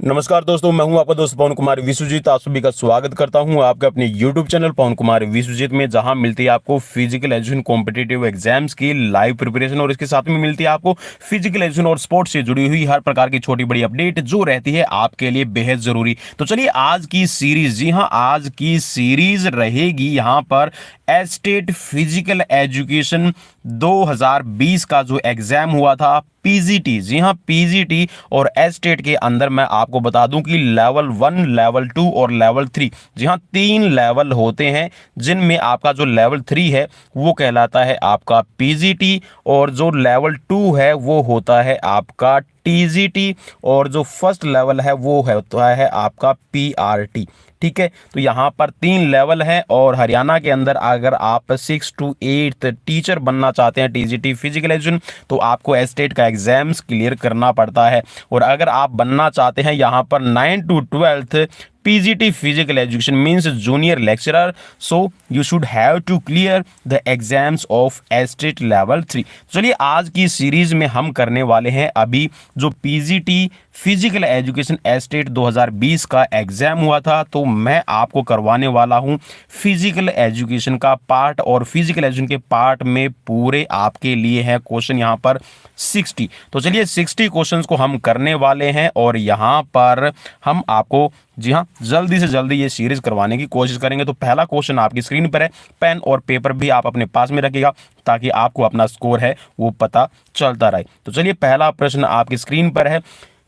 नमस्कार दोस्तों, मैं हूं आपका दोस्त पवन कुमार विश्वजीत। आप सभी का स्वागत करता हूं आपके अपने YouTube चैनल पवन कुमार विश्वजीत में, जहां मिलती है आपको फिजिकल एजुकेशन कॉम्पिटिटिव एग्जाम्स की लाइव प्रिपरेशन और इसके साथ में मिलती है आपको फिजिकल एजुकेशन और स्पोर्ट्स से जुड़ी हुई हर प्रकार की छोटी बड़ी अपडेट जो रहती है आपके लिए बेहद जरूरी। तो चलिए आज की सीरीज, जी हाँ आज की सीरीज रहेगी यहाँ पर एस्टेट फिजिकल एजुकेशन 2020 का जो एग्जाम हुआ था पीजीटी। जी हाँ पीजीटी और एस्टेट के अंदर मैं आपको बता दूं कि लेवल 1, लेवल 2 और लेवल 3, जी हाँ 3 लेवल होते हैं, जिनमें आपका जो लेवल 3 है वो कहलाता है आपका पीजीटी और जो लेवल 2 है वो होता है आपका टीजीटी और जो फर्स्ट लेवल है वो होता है आपका पीआरटी। ठीक है, तो यहाँ पर 3 लेवल हैं और हरियाणा के अंदर अगर आप 6 to 8 टीचर बनना चाहते हैं टीजीटी फिजिकल एजुकेशन तो आपको एस्टेट का एग्जाम्स क्लियर करना पड़ता है। और अगर आप बनना चाहते हैं यहाँ पर 9 to 12 PGT physical education means junior lecturer, so you should have to clear the exams of estate level 3। चलिए आज की सीरीज में हम करने वाले हैं अभी जो PGT फिजिकल एजुकेशन एस्टेट 2020 का एग्जाम हुआ था, तो मैं आपको करवाने वाला हूं फिजिकल एजुकेशन का पार्ट और फिजिकल एजुकेशन के पार्ट में पूरे आपके लिए है क्वेश्चन यहाँ पर 60। तो चलिए 60 क्वेश्चंस को हम करने वाले हैं और यहाँ पर हम आपको जी हाँ जल्दी से जल्दी ये सीरीज करवाने की कोशिश करेंगे। तो पहला क्वेश्चन आपकी स्क्रीन पर है, पेन और पेपर भी आप अपने पास में रखिएगा ताकि आपको अपना स्कोर है वो पता चलता रहे। तो चलिए पहला प्रश्न आपकी स्क्रीन पर है,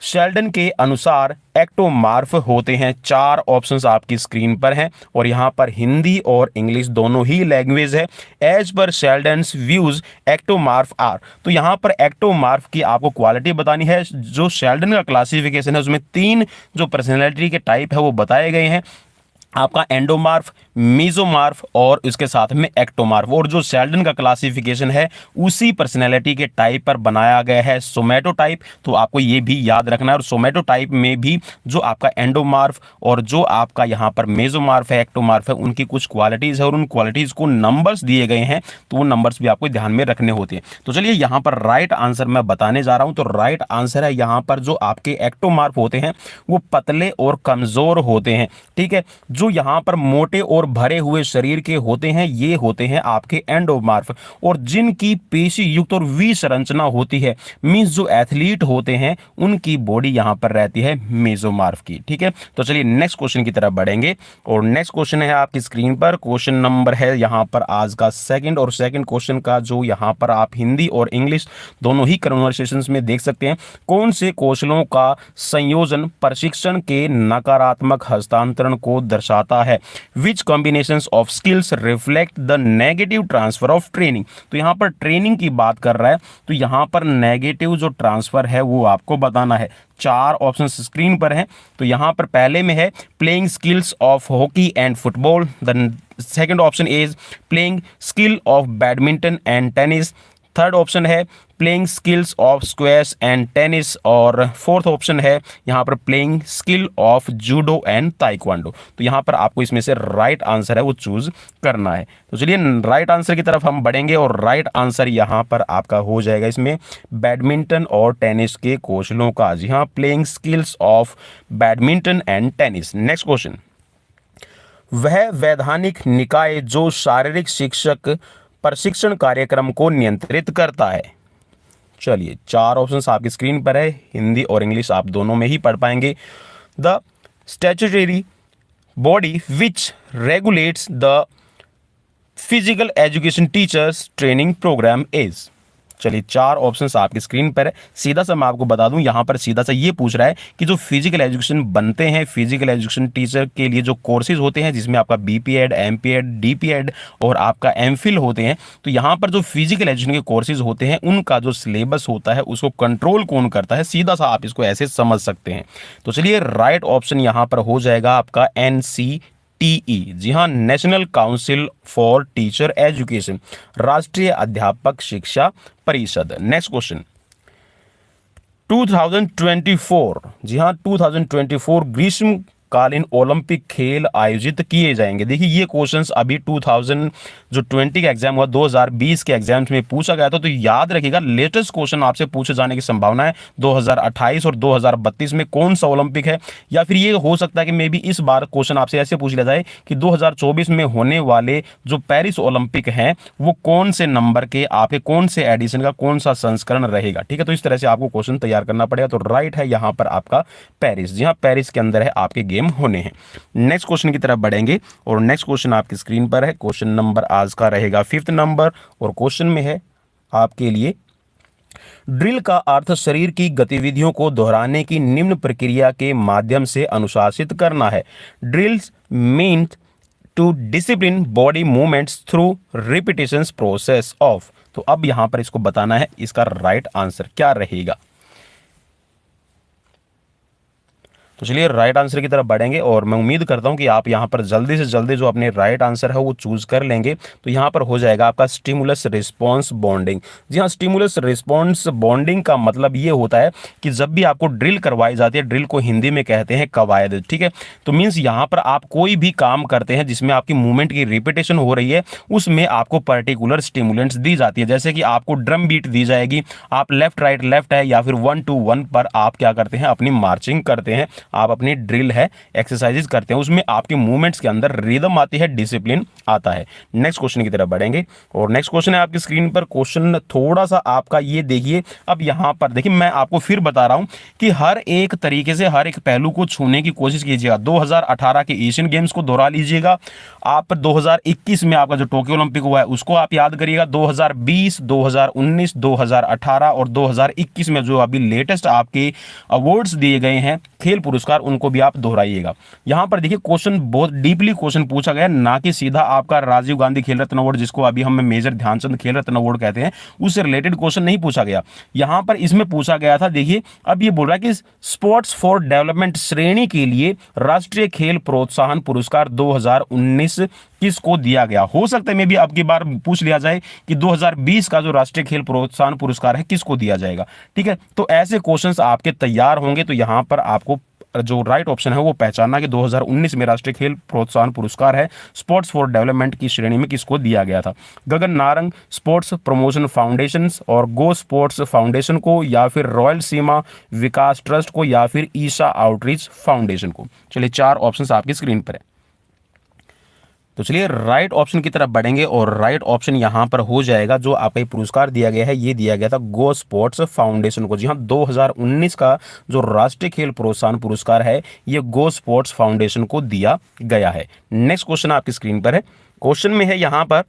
शेल्डन के अनुसार एक्टोमार्फ होते हैं। 4 ऑप्शंस आपकी स्क्रीन पर हैं और यहाँ पर हिंदी और इंग्लिश दोनों ही लैंग्वेज है। एज पर शेल्डन्स व्यूज एक्टोमार्फ आर, तो यहाँ पर एक्टोमार्फ की आपको क्वालिटी बतानी है। जो शेल्डन का क्लासिफिकेशन है उसमें 3 जो पर्सनैलिटी के टाइप है वो बताए गए हैं, आपका एंडोमार्फ, मीजोमार्फ और इसके साथ में एक्टोमार्फ। और जो शेल्डन का क्लासिफिकेशन है उसी पर्सनैलिटी के टाइप पर बनाया गया है सोमैटो टाइप, तो आपको ये भी याद रखना है। और सोमैटो टाइप में भी जो आपका एंडोमार्फ और जो आपका यहाँ पर मेजोमार्फ है, एक्टोमार्फ है, उनकी कुछ क्वालिटीज़ है और उन क्वालिटीज़ को नंबर्स दिए गए हैं, तो वो नंबर्स भी आपको ध्यान में रखने होते हैं। तो चलिए यहाँ पर राइट आंसर मैं बताने जा रहा हूँ। तो राइट आंसर है यहाँ पर जो आपके एक्टोमार्फ होते हैं वो पतले और कमज़ोर होते हैं। ठीक है, जो यहाँ पर मोटे और भरे हुए शरीर के होते हैं ये होते हैं आपके एंडोमार्फ। और जिनकी पेशी युक्त और वी संरचना होती है मींस जो एथलीट होते हैं उनकी बॉडी यहाँ पर रहती है मेसोमार्फ की। ठीक है, तो चलिए नेक्स्ट क्वेश्चन की तरफ बढ़ेंगे और नेक्स्ट क्वेश्चन है आपकी स्क्रीन पर। क्वेश्चन नंबर है यहाँ पर आज का सेकंड, और सेकंड क्वेश्चन का जो यहाँ पर आप हिंदी और इंग्लिश दोनों ही कन्वर्सेशन में देख सकते हैं। कौन से कौशलों का संयोजन प्रशिक्षण के नकारात्मक हस्तांतरण को दर्शाता है? Which combinations of skills reflect the negative transfer of training, तो यहाँ पर ट्रेनिंग की बात कर रहा है, तो यहाँ पर नेगेटिव जो ट्रांसफर है वो आपको बताना है। 4 ऑप्शन स्क्रीन पर हैं, तो यहाँ पर पहले में है playing skills of hockey and football, the second option is playing skill of badminton and tennis, third option है playing skills of squash and tennis और फोर्थ ऑप्शन है यहाँ पर playing skill of judo and taekwondo. तो यहाँ पर आपको इसमें से राइट आंसर है वो चूज करना है। तो चलिए राइट आंसर की तरफ हम बढ़ेंगे और राइट आंसर यहाँ पर आपका हो जाएगा इसमें बैडमिंटन और टेनिस के कौशलों का। जी हाँ, playing skills of badminton and tennis. Next question, वह वैधानिक निकाय जो शारीरिक शिक्षक प्रशिक्षण कार्यक्रम को नियंत्रित करता है। चलिए 4 ऑप्शंस आपकी स्क्रीन पर है, हिंदी और इंग्लिश आप दोनों में ही पढ़ पाएंगे। The statutory body which regulates the physical education teachers training program is. चलिए 4 ऑप्शंस आपकी स्क्रीन पर है। सीधा सा मैं आपको बता दूं, यहाँ पर सीधा सा ये पूछ रहा है कि जो फिजिकल एजुकेशन बनते हैं फिजिकल एजुकेशन टीचर के लिए जो कोर्सेज होते हैं जिसमें आपका बीपीएड, एमपीएड, डीपीएड और आपका एमफिल होते हैं, तो यहाँ पर जो फिजिकल एजुकेशन के कोर्सेज होते हैं उनका जो सिलेबस होता है उसको कंट्रोल कौन करता है, सीधा सा आप इसको ऐसे समझ सकते हैं। तो चलिए राइट ऑप्शन यहाँ पर हो जाएगा आपका NCTE। जी हाँ, national council for teacher education, राष्ट्रीय अध्यापक शिक्षा परिषद। नेक्स्ट क्वेश्चन, 2024, जी हाँ 2024 ग्रीष्म कालीन ओलंपिक खेल आयोजित किए जाएंगे। देखिए ये क्वेश्चंस अभी 2020 का एग्जाम हुआ, 2020 के एग्जाम्स में पूछा गया था, तो याद रखिएगा लेटेस्ट क्वेश्चन आपसे पूछे जाने की संभावना है 2028 और 2032 में कौन सा ओलंपिक है। या फिर ये हो सकता है कि मे बी इस बार क्वेश्चन आपसे ऐसे पूछ लिया जाए कि 2024 में होने वाले जो पेरिस ओलंपिक हैं वो कौन से नंबर के, आपके कौन से एडिशन का कौन सा संस्करण रहेगा। ठीक है, तो इस तरह से आपको क्वेश्चन तैयार करना पड़ेगा। तो राइट है यहां पर आपका पेरिस, जी हां पेरिस के अंदर है आपके गेम होने हैं। नेक्स्ट क्वेश्चन की तरफ बढ़ेंगे और नेक्स्ट क्वेश्चन आपकी स्क्रीन पर है। क्वेश्चन नंबर आज का रहेगा 5th नंबर और क्वेश्चन में है आपके लिए, ड्रिल का अर्थ शरीर की गतिविधियों को दोहराने की निम्न प्रक्रिया के माध्यम से अनुशासित करना है। Drills mean to discipline body movements through repetitions process of. तो अब यहां पर इसको बताना है, इसका राइट आंसर क्या रहेगा। तो चलिए राइट आंसर की तरफ बढ़ेंगे और मैं उम्मीद करता हूं कि आप यहां पर जल्दी से जल्दी जो अपने राइट आंसर है वो चूज कर लेंगे। तो यहां पर हो जाएगा आपका स्टिमुलस रिस्पांस बॉन्डिंग। जी हां, स्टिमुलस रिस्पांस बॉन्डिंग का मतलब ये होता है कि जब भी आपको ड्रिल करवाई जाती है, ड्रिल को हिंदी में कहते हैं कवायद। ठीक है, तो मीन्स यहां पर आप कोई भी काम करते हैं जिसमें आपकी मूवमेंट की रिपीटेशन हो रही है, उसमें आपको पर्टिकुलर स्टिमुलेंट्स दी जाती है। जैसे कि आपको ड्रम बीट दी जाएगी, आप लेफ्ट राइट लेफ्ट है या फिर 1 2 1 पर आप क्या करते हैं, अपनी मार्चिंग करते हैं, आप अपनी ड्रिल है एक्सरसाइजेज करते हैं, उसमें आपके मूवमेंट्स के अंदर रिदम आती है, डिसिप्लिन आता है। नेक्स्ट क्वेश्चन की तरफ बढ़ेंगे और नेक्स्ट क्वेश्चन है आपकी स्क्रीन पर। क्वेश्चन थोड़ा सा आपका ये देखिए, अब यहां पर देखिए मैं आपको फिर बता रहा हूं कि हर एक तरीके से हर एक पहलू को छूने की कोशिश कीजिएगा। 2018 के एशियन गेम्स को दोहरा लीजिएगा, आप 2021 में आपका जो टोक्यो ओलंपिक हुआ है उसको आप याद करिएगा, 2020 2019 2018 और 2021 में जो अभी लेटेस्ट आपके अवार्ड्स दिए गए हैं खेल पुरस्कार, उनको भी आप दोहराइएगा। यहां पर देखिए क्वेश्चन बहुत डीपली क्वेश्चन पूछा गया, ना कि सीधा आपका राजीव गांधी खेल रत्न अवार्ड जिसको अभी हम मेजर ध्यानचंद खेल रत्न अवार्ड कहते हैं उससे रिलेटेड क्वेश्चन नहीं पूछा गया। यहां पर इसमें पूछा गया था, देखिए अब ये बोल रहा है कि स्पोर्ट्स फॉर डेवलपमेंट श्रेणी के लिए राष्ट्रीय खेल प्रोत्साहन पुरस्कार 2019 किसको दिया गया। हो सकता है मे भी अब की बार पूछ लिया जाए कि 2020 का जो राष्ट्रीय खेल प्रोत्साहन पुरस्कार है किसको दिया जाएगा। ठीक है, तो ऐसे क्वेश्चंस आपके तैयार होंगे। तो यहां पर आपको जो राइट ऑप्शन है वो पहचानना कि 2019 में राष्ट्रीय खेल प्रोत्साहन पुरस्कार है स्पोर्ट्स फॉर डेवलपमेंट की श्रेणी में किसको दिया गया था। Gagan Narang sports promotion foundation और गो स्पोर्ट्स फाउंडेशन को, या फिर रॉयल सीमा विकास ट्रस्ट को, या फिर ईशा आउटरीच फाउंडेशन को। चलिए 4 ऑप्शंस आपकी स्क्रीन पर है। तो चलिए राइट ऑप्शन की तरफ बढ़ेंगे और राइट ऑप्शन यहां पर हो जाएगा, जो आपको ये पुरस्कार दिया गया है ये दिया गया था गो स्पोर्ट्स फाउंडेशन को। जी हां, 2019 का जो राष्ट्रीय खेल प्रोत्साहन पुरस्कार है ये गो स्पोर्ट्स फाउंडेशन को दिया गया है। नेक्स्ट क्वेश्चन आपकी स्क्रीन पर है। क्वेश्चन में है यहां पर,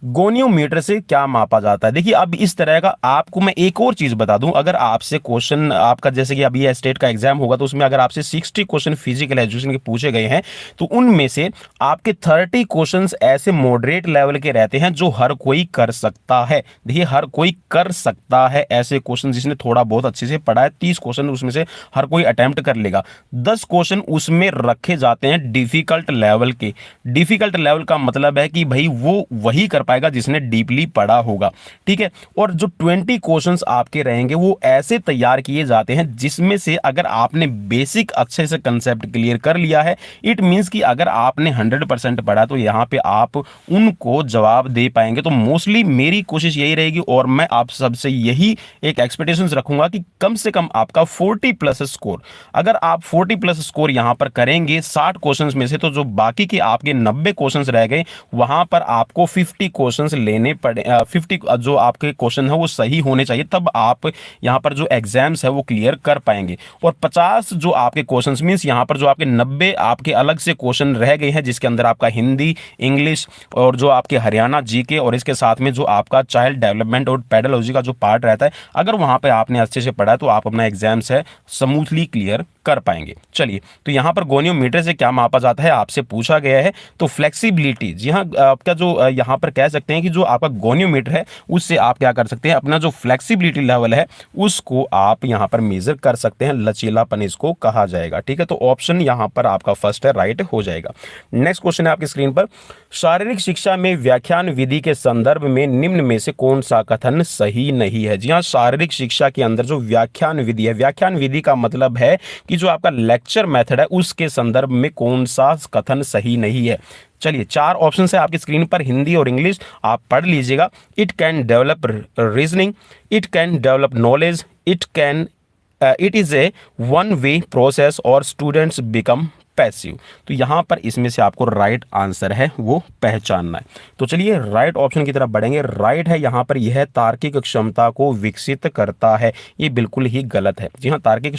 गोनियोमीटर से क्या मापा जाता है। देखिए अब इस तरह का आपको मैं एक और चीज बता दूं, अगर आपसे क्वेश्चन आपका जैसे कि अभी ये स्टेट का एग्जाम होगा तो उसमें अगर आपसे 60 क्वेश्चन फिजिकल एजुकेशन के पूछे गए हैं तो उनमें से आपके 30 क्वेश्चंस ऐसे मॉडरेट लेवल के रहते हैं जो हर कोई कर सकता है। देखिए हर कोई कर सकता है ऐसे क्वेश्चन, जिसने थोड़ा बहुत अच्छे से पढ़ा है 30 क्वेश्चन उसमें से हर कोई अटेम्प्ट कर लेगा। 10 क्वेश्चन उसमें रखे जाते हैं डिफिकल्ट लेवल के। डिफिकल्ट लेवल का मतलब है कि भाई वो वही कर पाएगा जिसने डीपली पढ़ा होगा। ठीक है, और जो 20 क्वेश्चंस आपके रहेंगे वो ऐसे तैयार किए जाते हैं जिसमें से अगर आपने बेसिक अच्छे से कंसेप्ट क्लियर कर लिया है, इट मींस कि अगर आपने 100% पढ़ा तो यहां पे आप उनको जवाब दे पाएंगे। तो मोस्टली मेरी कोशिश यही रहेगी और मैं आप सबसे यही एक एक्सपेक्टेशंस रखूंगा कि कम से कम आपका 40+ स्कोर, अगर आप 40+ स्कोर यहां पर करेंगे 60 क्वेश्चंस में से, तो जो बाकी के आपके 90 क्वेश्चंस रह गए वहां पर आपको 50 क्वेश्चंस लेने पड़े। 50 जो आपके क्वेश्चन है वो सही होने चाहिए, तब आप यहां पर जो एग्जाम्स है वो क्लियर कर पाएंगे। और 50 जो आपके क्वेश्चंस मींस यहां पर जो आपके 90 आपके अलग से क्वेश्चन रह गए हैं, जिसके अंदर आपका हिंदी, इंग्लिश और जो आपके हरियाणा जीके और इसके साथ में जो आपका चाइल्ड डेवलपमेंट और पेडोलॉजी का जो पार्ट रहता है, अगर वहां पे आपने अच्छे से पढ़ा तो आप अपना एग्जाम्स है स्मूथली क्लियर कर पाएंगे। चलिए, तो यहां पर गोनियोमीटर से क्या मापा जाता है आपसे पूछा गया है। तो फ्लेक्सिबिलिटी, जी हां, आपका जो यहां पर कह कह सकते हैं कि जो आपका गोनियोमीटर है उससे आप क्या कर सकते हैं, अपना जो फ्लेक्सिबिलिटी लेवल है उसको आप यहां पर मेजर कर सकते हैं, लचीलापन इसको कहा जाएगा। ठीक है, तो ऑप्शन यहां पर आपका फर्स्ट है, राइट हो जाएगा। नेक्स्ट क्वेश्चन है आपकी स्क्रीन पर, शारीरिक शिक्षा में व्याख्यान विधि के संदर्भ में निम्न में से कौन सा कथन सही नहीं है। जी हाँ, शारीरिक शिक्षा के अंदर जो व्याख्यान विधि है, व्याख्यान विधि का मतलब है कि जो आपका लेक्चर मेथड है उसके संदर्भ में कौन सा कथन सही नहीं है। चलिए, 4 ऑप्शन है आपकी स्क्रीन पर, हिंदी और इंग्लिश, आप पढ़ लीजिएगा। It can develop reasoning, it can develop knowledge, it is a one way process और स्टूडेंट्स बिकम पैसिव। तो यहां पर इसमें से आपको राइट आंसर है वो पहचानना है। तो चलिए राइट ऑप्शन की तरफ बढ़ेंगे। राइट है यहां पर, यह तार्किक क्षमता को विकसित करता है, ये बिल्कुल ही गलत है। जी हाँ, तार्किक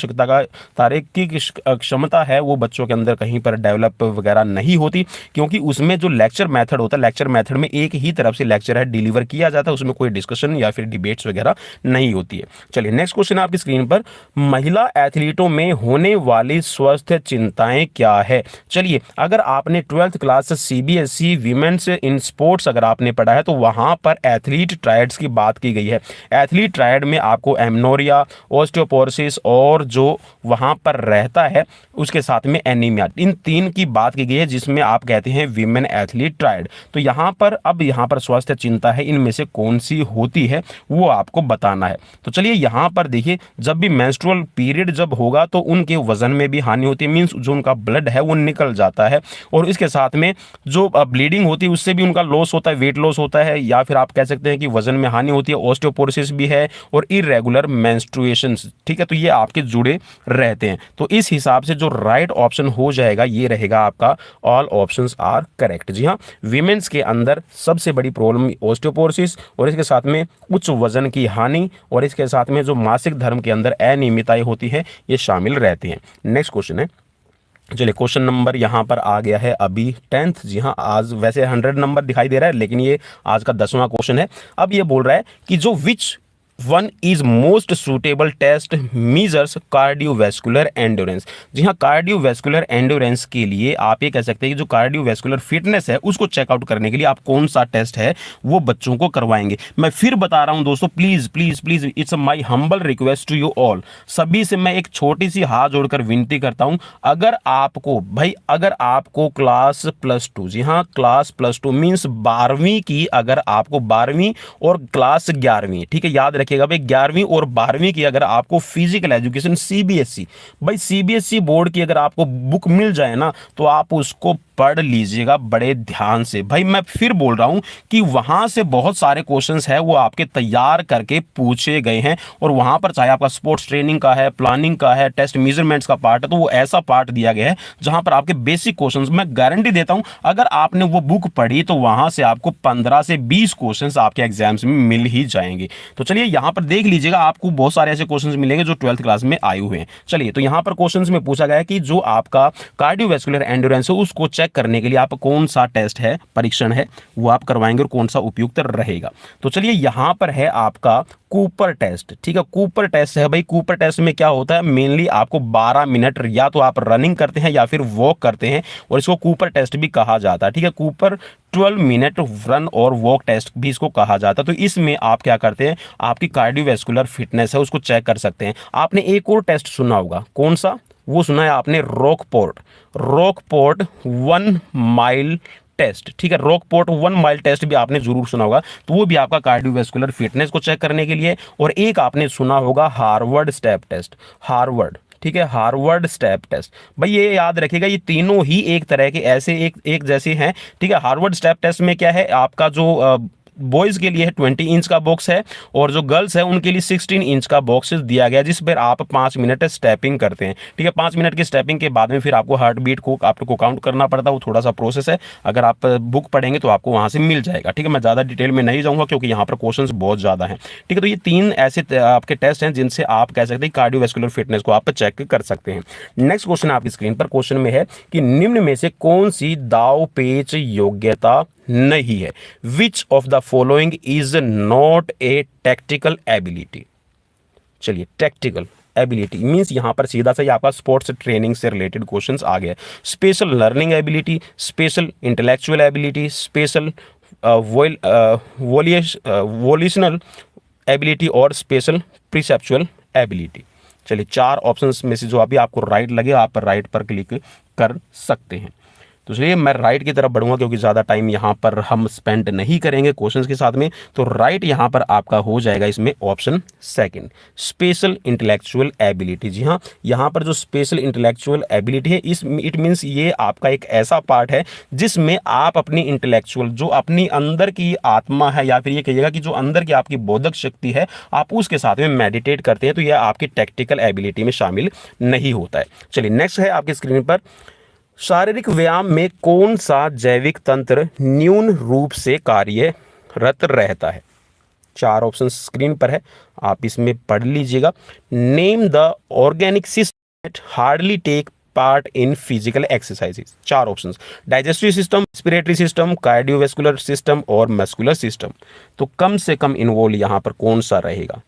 क्षमता है वो बच्चों के अंदर कहीं पर डेवलप वगैरह नहीं होती, क्योंकि उसमें जो लेक्चर मेथड होता है, लेक्चर मेथड में एक ही तरफ से लेक्चर है डिलीवर किया जाता है, उसमें कोई डिस्कशन या फिर डिबेट्स वगैरह नहीं होती है। चलिए नेक्स्ट क्वेश्चन आपकी स्क्रीन पर, महिला एथलीटों में होने वाली स्वास्थ्य चिंताएं क्या है। चलिए, अगर आपने 12th class CBSE women's in sports अगर आपने पढ़ा है तो वहां पर एथलीट ट्रायड्स की बात की गई है। एथलीट ट्रायड में आपको एमनोरिया, ऑस्टियोपोरोसिस और जो वहां पर रहता है उसके साथ में एनीमिया, इन 3 की बात की गई है, जिसमें आप कहते हैं वीमेन एथलीट ट्रायड। तो यहां पर अब यहां पर स्वास्थ्य चिंता है, इनमें से कौन सी होती है वो आपको बताना है। तो चलिए यहां पर देखिए, जब भी मेंस्ट्रुअल पीरियड जब होगा तो उनके वजन में भी हानि होती है, मींस जो उनका ब्लड है वो निकल जाता है, और इसके साथ में जो ब्लीडिंग होती है उससे भी उनका लॉस होता है, वेट लॉस होता है, या फिर आप कह सकते हैं कि वजन में हानि होती है, ऑस्टियोपोरोसिस भी है और इरेगुलर मेंस्ट्रुएशंस। ठीक है, तो ये आपके जुड़े रहते हैं। तो इस हिसाब से जो राइट ऑप्शन हो जाएगा ये रहेगा आपका ऑल ऑप्शंस आर करेक्ट। जी हाँ, वीमेंस के अंदर सबसे बड़ी प्रॉब्लम ऑस्टियोपोरोसिस और इसके साथ में उच्च वजन की हानि और इसके साथ में जो मासिक धर्म के अंदर अनियमितताएं होती है ये शामिल रहती हैं। नेक्स्ट क्वेश्चन है, चलिए क्वेश्चन नंबर यहाँ पर आ गया है अभी 10th। जी हाँ, आज वैसे 100 नंबर दिखाई दे रहा है लेकिन ये आज का 10वां क्वेश्चन है। अब ये बोल रहा है कि जो which one is most suitable test measures cardiovascular endurance. जी हाँ, कार्डियोवैस्कुलर एंड्योरेंस के लिए आप ये कह सकते हैं कि जो कार्डियोवैस्कुलर फिटनेस है उसको चेकआउट करने के लिए आप कौन सा टेस्ट है वो बच्चों को करवाएंगे। मैं फिर बता रहा हूं दोस्तों, please please please, it's my humble request to you all, सभी से मैं एक छोटी सी हाथ जोड़कर विनती करता हूं, अगर आपको क्लास +2, जी हाँ क्लास +2 मीन्स 12वीं की, अगर आपको 12वीं और क्लास 11वीं, ठीक है याद रखिएगा भाई, 11वीं और 12वीं की अगर आपको फिजिकल एजुकेशन सीबीएसई, भाई सीबीएसई बोर्ड की अगर आपको बुक मिल जाए ना तो आप उसको पढ़ लीजिएगा बड़े ध्यान से। भाई मैं फिर बोल रहा हूं कि वहां से बहुत सारे क्वेश्चंस है वो आपके तैयार करके पूछे गए हैं, और वहां पर चाहे आपका स्पोर्ट्स ट्रेनिंग का है, प्लानिंग का है, टेस्ट मेजरमेंट्स का पार्ट है, तो वो ऐसा पार्ट दिया गया है जहां पर आपके बेसिक क्वेश्चंस, मैं गारंटी देता हूं अगर आपने वो बुक पढ़ी तो वहां से आपको 15 से 20 क्वेश्चंस आपके एग्जाम्स में मिल ही जाएंगे। तो चलिए यहां पर देख लीजिएगा, आपको बहुत सारे ऐसे क्वेश्चंस मिलेंगे जो 12th क्लास में आए हुए हैं। चलिए, तो यहां पर क्वेश्चंस में पूछा गया है कि जो आपका कार्डियोवैस्कुलर एंड्योरेंस है उसको चेक करने के लिए आप कौन सा टेस्ट है, परीक्षण है वो आप करवाएंगे और कौन सा उपयुक्त रहेगा। तो चलिए यहां पर है आपका कूपर टेस्ट। ठीक है, कूपर टेस्ट है भाई। कूपर टेस्ट में क्या होता है, मेनली आपको 12 मिनट या तो आप रनिंग करते हैं या फिर वॉक करते हैं, और इसको कूपर टेस्ट भी कहा जाता है। ठीक है, कूपर 12 मिनट रन और वॉक टेस्ट भी इसको कहा जाता है। तो इसमें आप क्या करते हैं, आपकी कार्डियोवैस्कुलर फिटनेस है उसको चेक कर सकते हैं। आपने एक और टेस्ट सुना होगा, कौन सा, वो सुना है आपने, रॉकपोर्ट 1 माइल टेस्ट। ठीक है, रॉकपोर्ट 1 माइल टेस्ट भी आपने जरूर सुना होगा, तो वो भी आपका कार्डियोवैस्कुलर फिटनेस को चेक करने के लिए। और एक आपने सुना होगा हार्वर्ड स्टेप टेस्ट, हार्वर्ड, ठीक है, हार्वर्ड स्टेप टेस्ट। भाई ये याद रखिएगा, ये तीनों ही एक तरह के ऐसे एक जैसे हैं। ठीक है, हार्वर्ड स्टेप टेस्ट में क्या है, आपका जो बॉयज़ के लिए 20 इंच का बॉक्स है और जो गर्ल्स है उनके लिए 16 इंच का बॉक्स दिया गया, जिस पर आप 5 मिनट स्टेपिंग करते हैं। ठीक है, 5 मिनट की स्टेपिंग के बाद में फिर आपको हार्ट बीट को आपको काउंट करना पड़ता है, वो थोड़ा सा प्रोसेस है, अगर आप बुक पढ़ेंगे तो आपको वहाँ से मिल जाएगा। ठीक है, मैं ज़्यादा डिटेल में नहीं जाऊँगा क्योंकि यहाँ पर क्वेश्चंस बहुत ज़्यादा हैं। ठीक है, तो ये 3 ऐसे आपके टेस्ट हैं जिनसे आप कह सकते हैं कार्डियोवैस्कुलर फिटनेस को आप चेक कर सकते हैं। नेक्स्ट क्वेश्चन आपकी स्क्रीन पर क्वेश्चन में है कि निम्न में से कौन सी दाव पेच योग्यता नहीं है। Which of the following is not a tactical ability. चलिए, टैक्टिकल एबिलिटी मींस यहां पर सीधा सा ही आपका स्पोर्ट्स ट्रेनिंग से रिलेटेड क्वेश्चंस आ गए। Special learning ability, special intellectual ability, special volitional ability और स्पेशल परसेप्चुअल एबिलिटी। चलिए 4 ऑप्शंस में से जो अभी आपको राइट लगे आप राइट पर क्लिक कर सकते हैं। तो चलिए मैं राइट की तरफ बढ़ूंगा क्योंकि ज़्यादा टाइम यहाँ पर हम स्पेंड नहीं करेंगे क्वेश्चंस के साथ में। तो राइट यहाँ पर आपका हो जाएगा इसमें option second, special intellectual ability. जी हाँ, यहाँ पर जो स्पेशल इंटेलेक्चुअल एबिलिटी है इट मीन्स ये आपका एक ऐसा पार्ट है जिसमें आप अपनी इंटेलेक्चुअल जो अपनी अंदर की आत्मा है या फिर ये कहिएगा कि जो अंदर की आपकी बोधक शक्ति है आप उसके साथ में मेडिटेट करते हैं, तो यह आपकी टेक्टिकल एबिलिटी में शामिल नहीं होता है। चलिए नेक्स्ट है आपकी स्क्रीन पर, शारीरिक व्यायाम में कौन सा जैविक तंत्र न्यून रूप से कार्यरत रहता है? 4 ऑप्शन स्क्रीन पर है, आप इसमें पढ़ लीजिएगा। Name the organic system that hardly take part in physical exercises. 4 options, digestive system, respiratory system, cardiovascular system और मस्कुलर सिस्टम। तो कम से कम इन्वॉल्व यहाँ पर कौन सा रहेगा?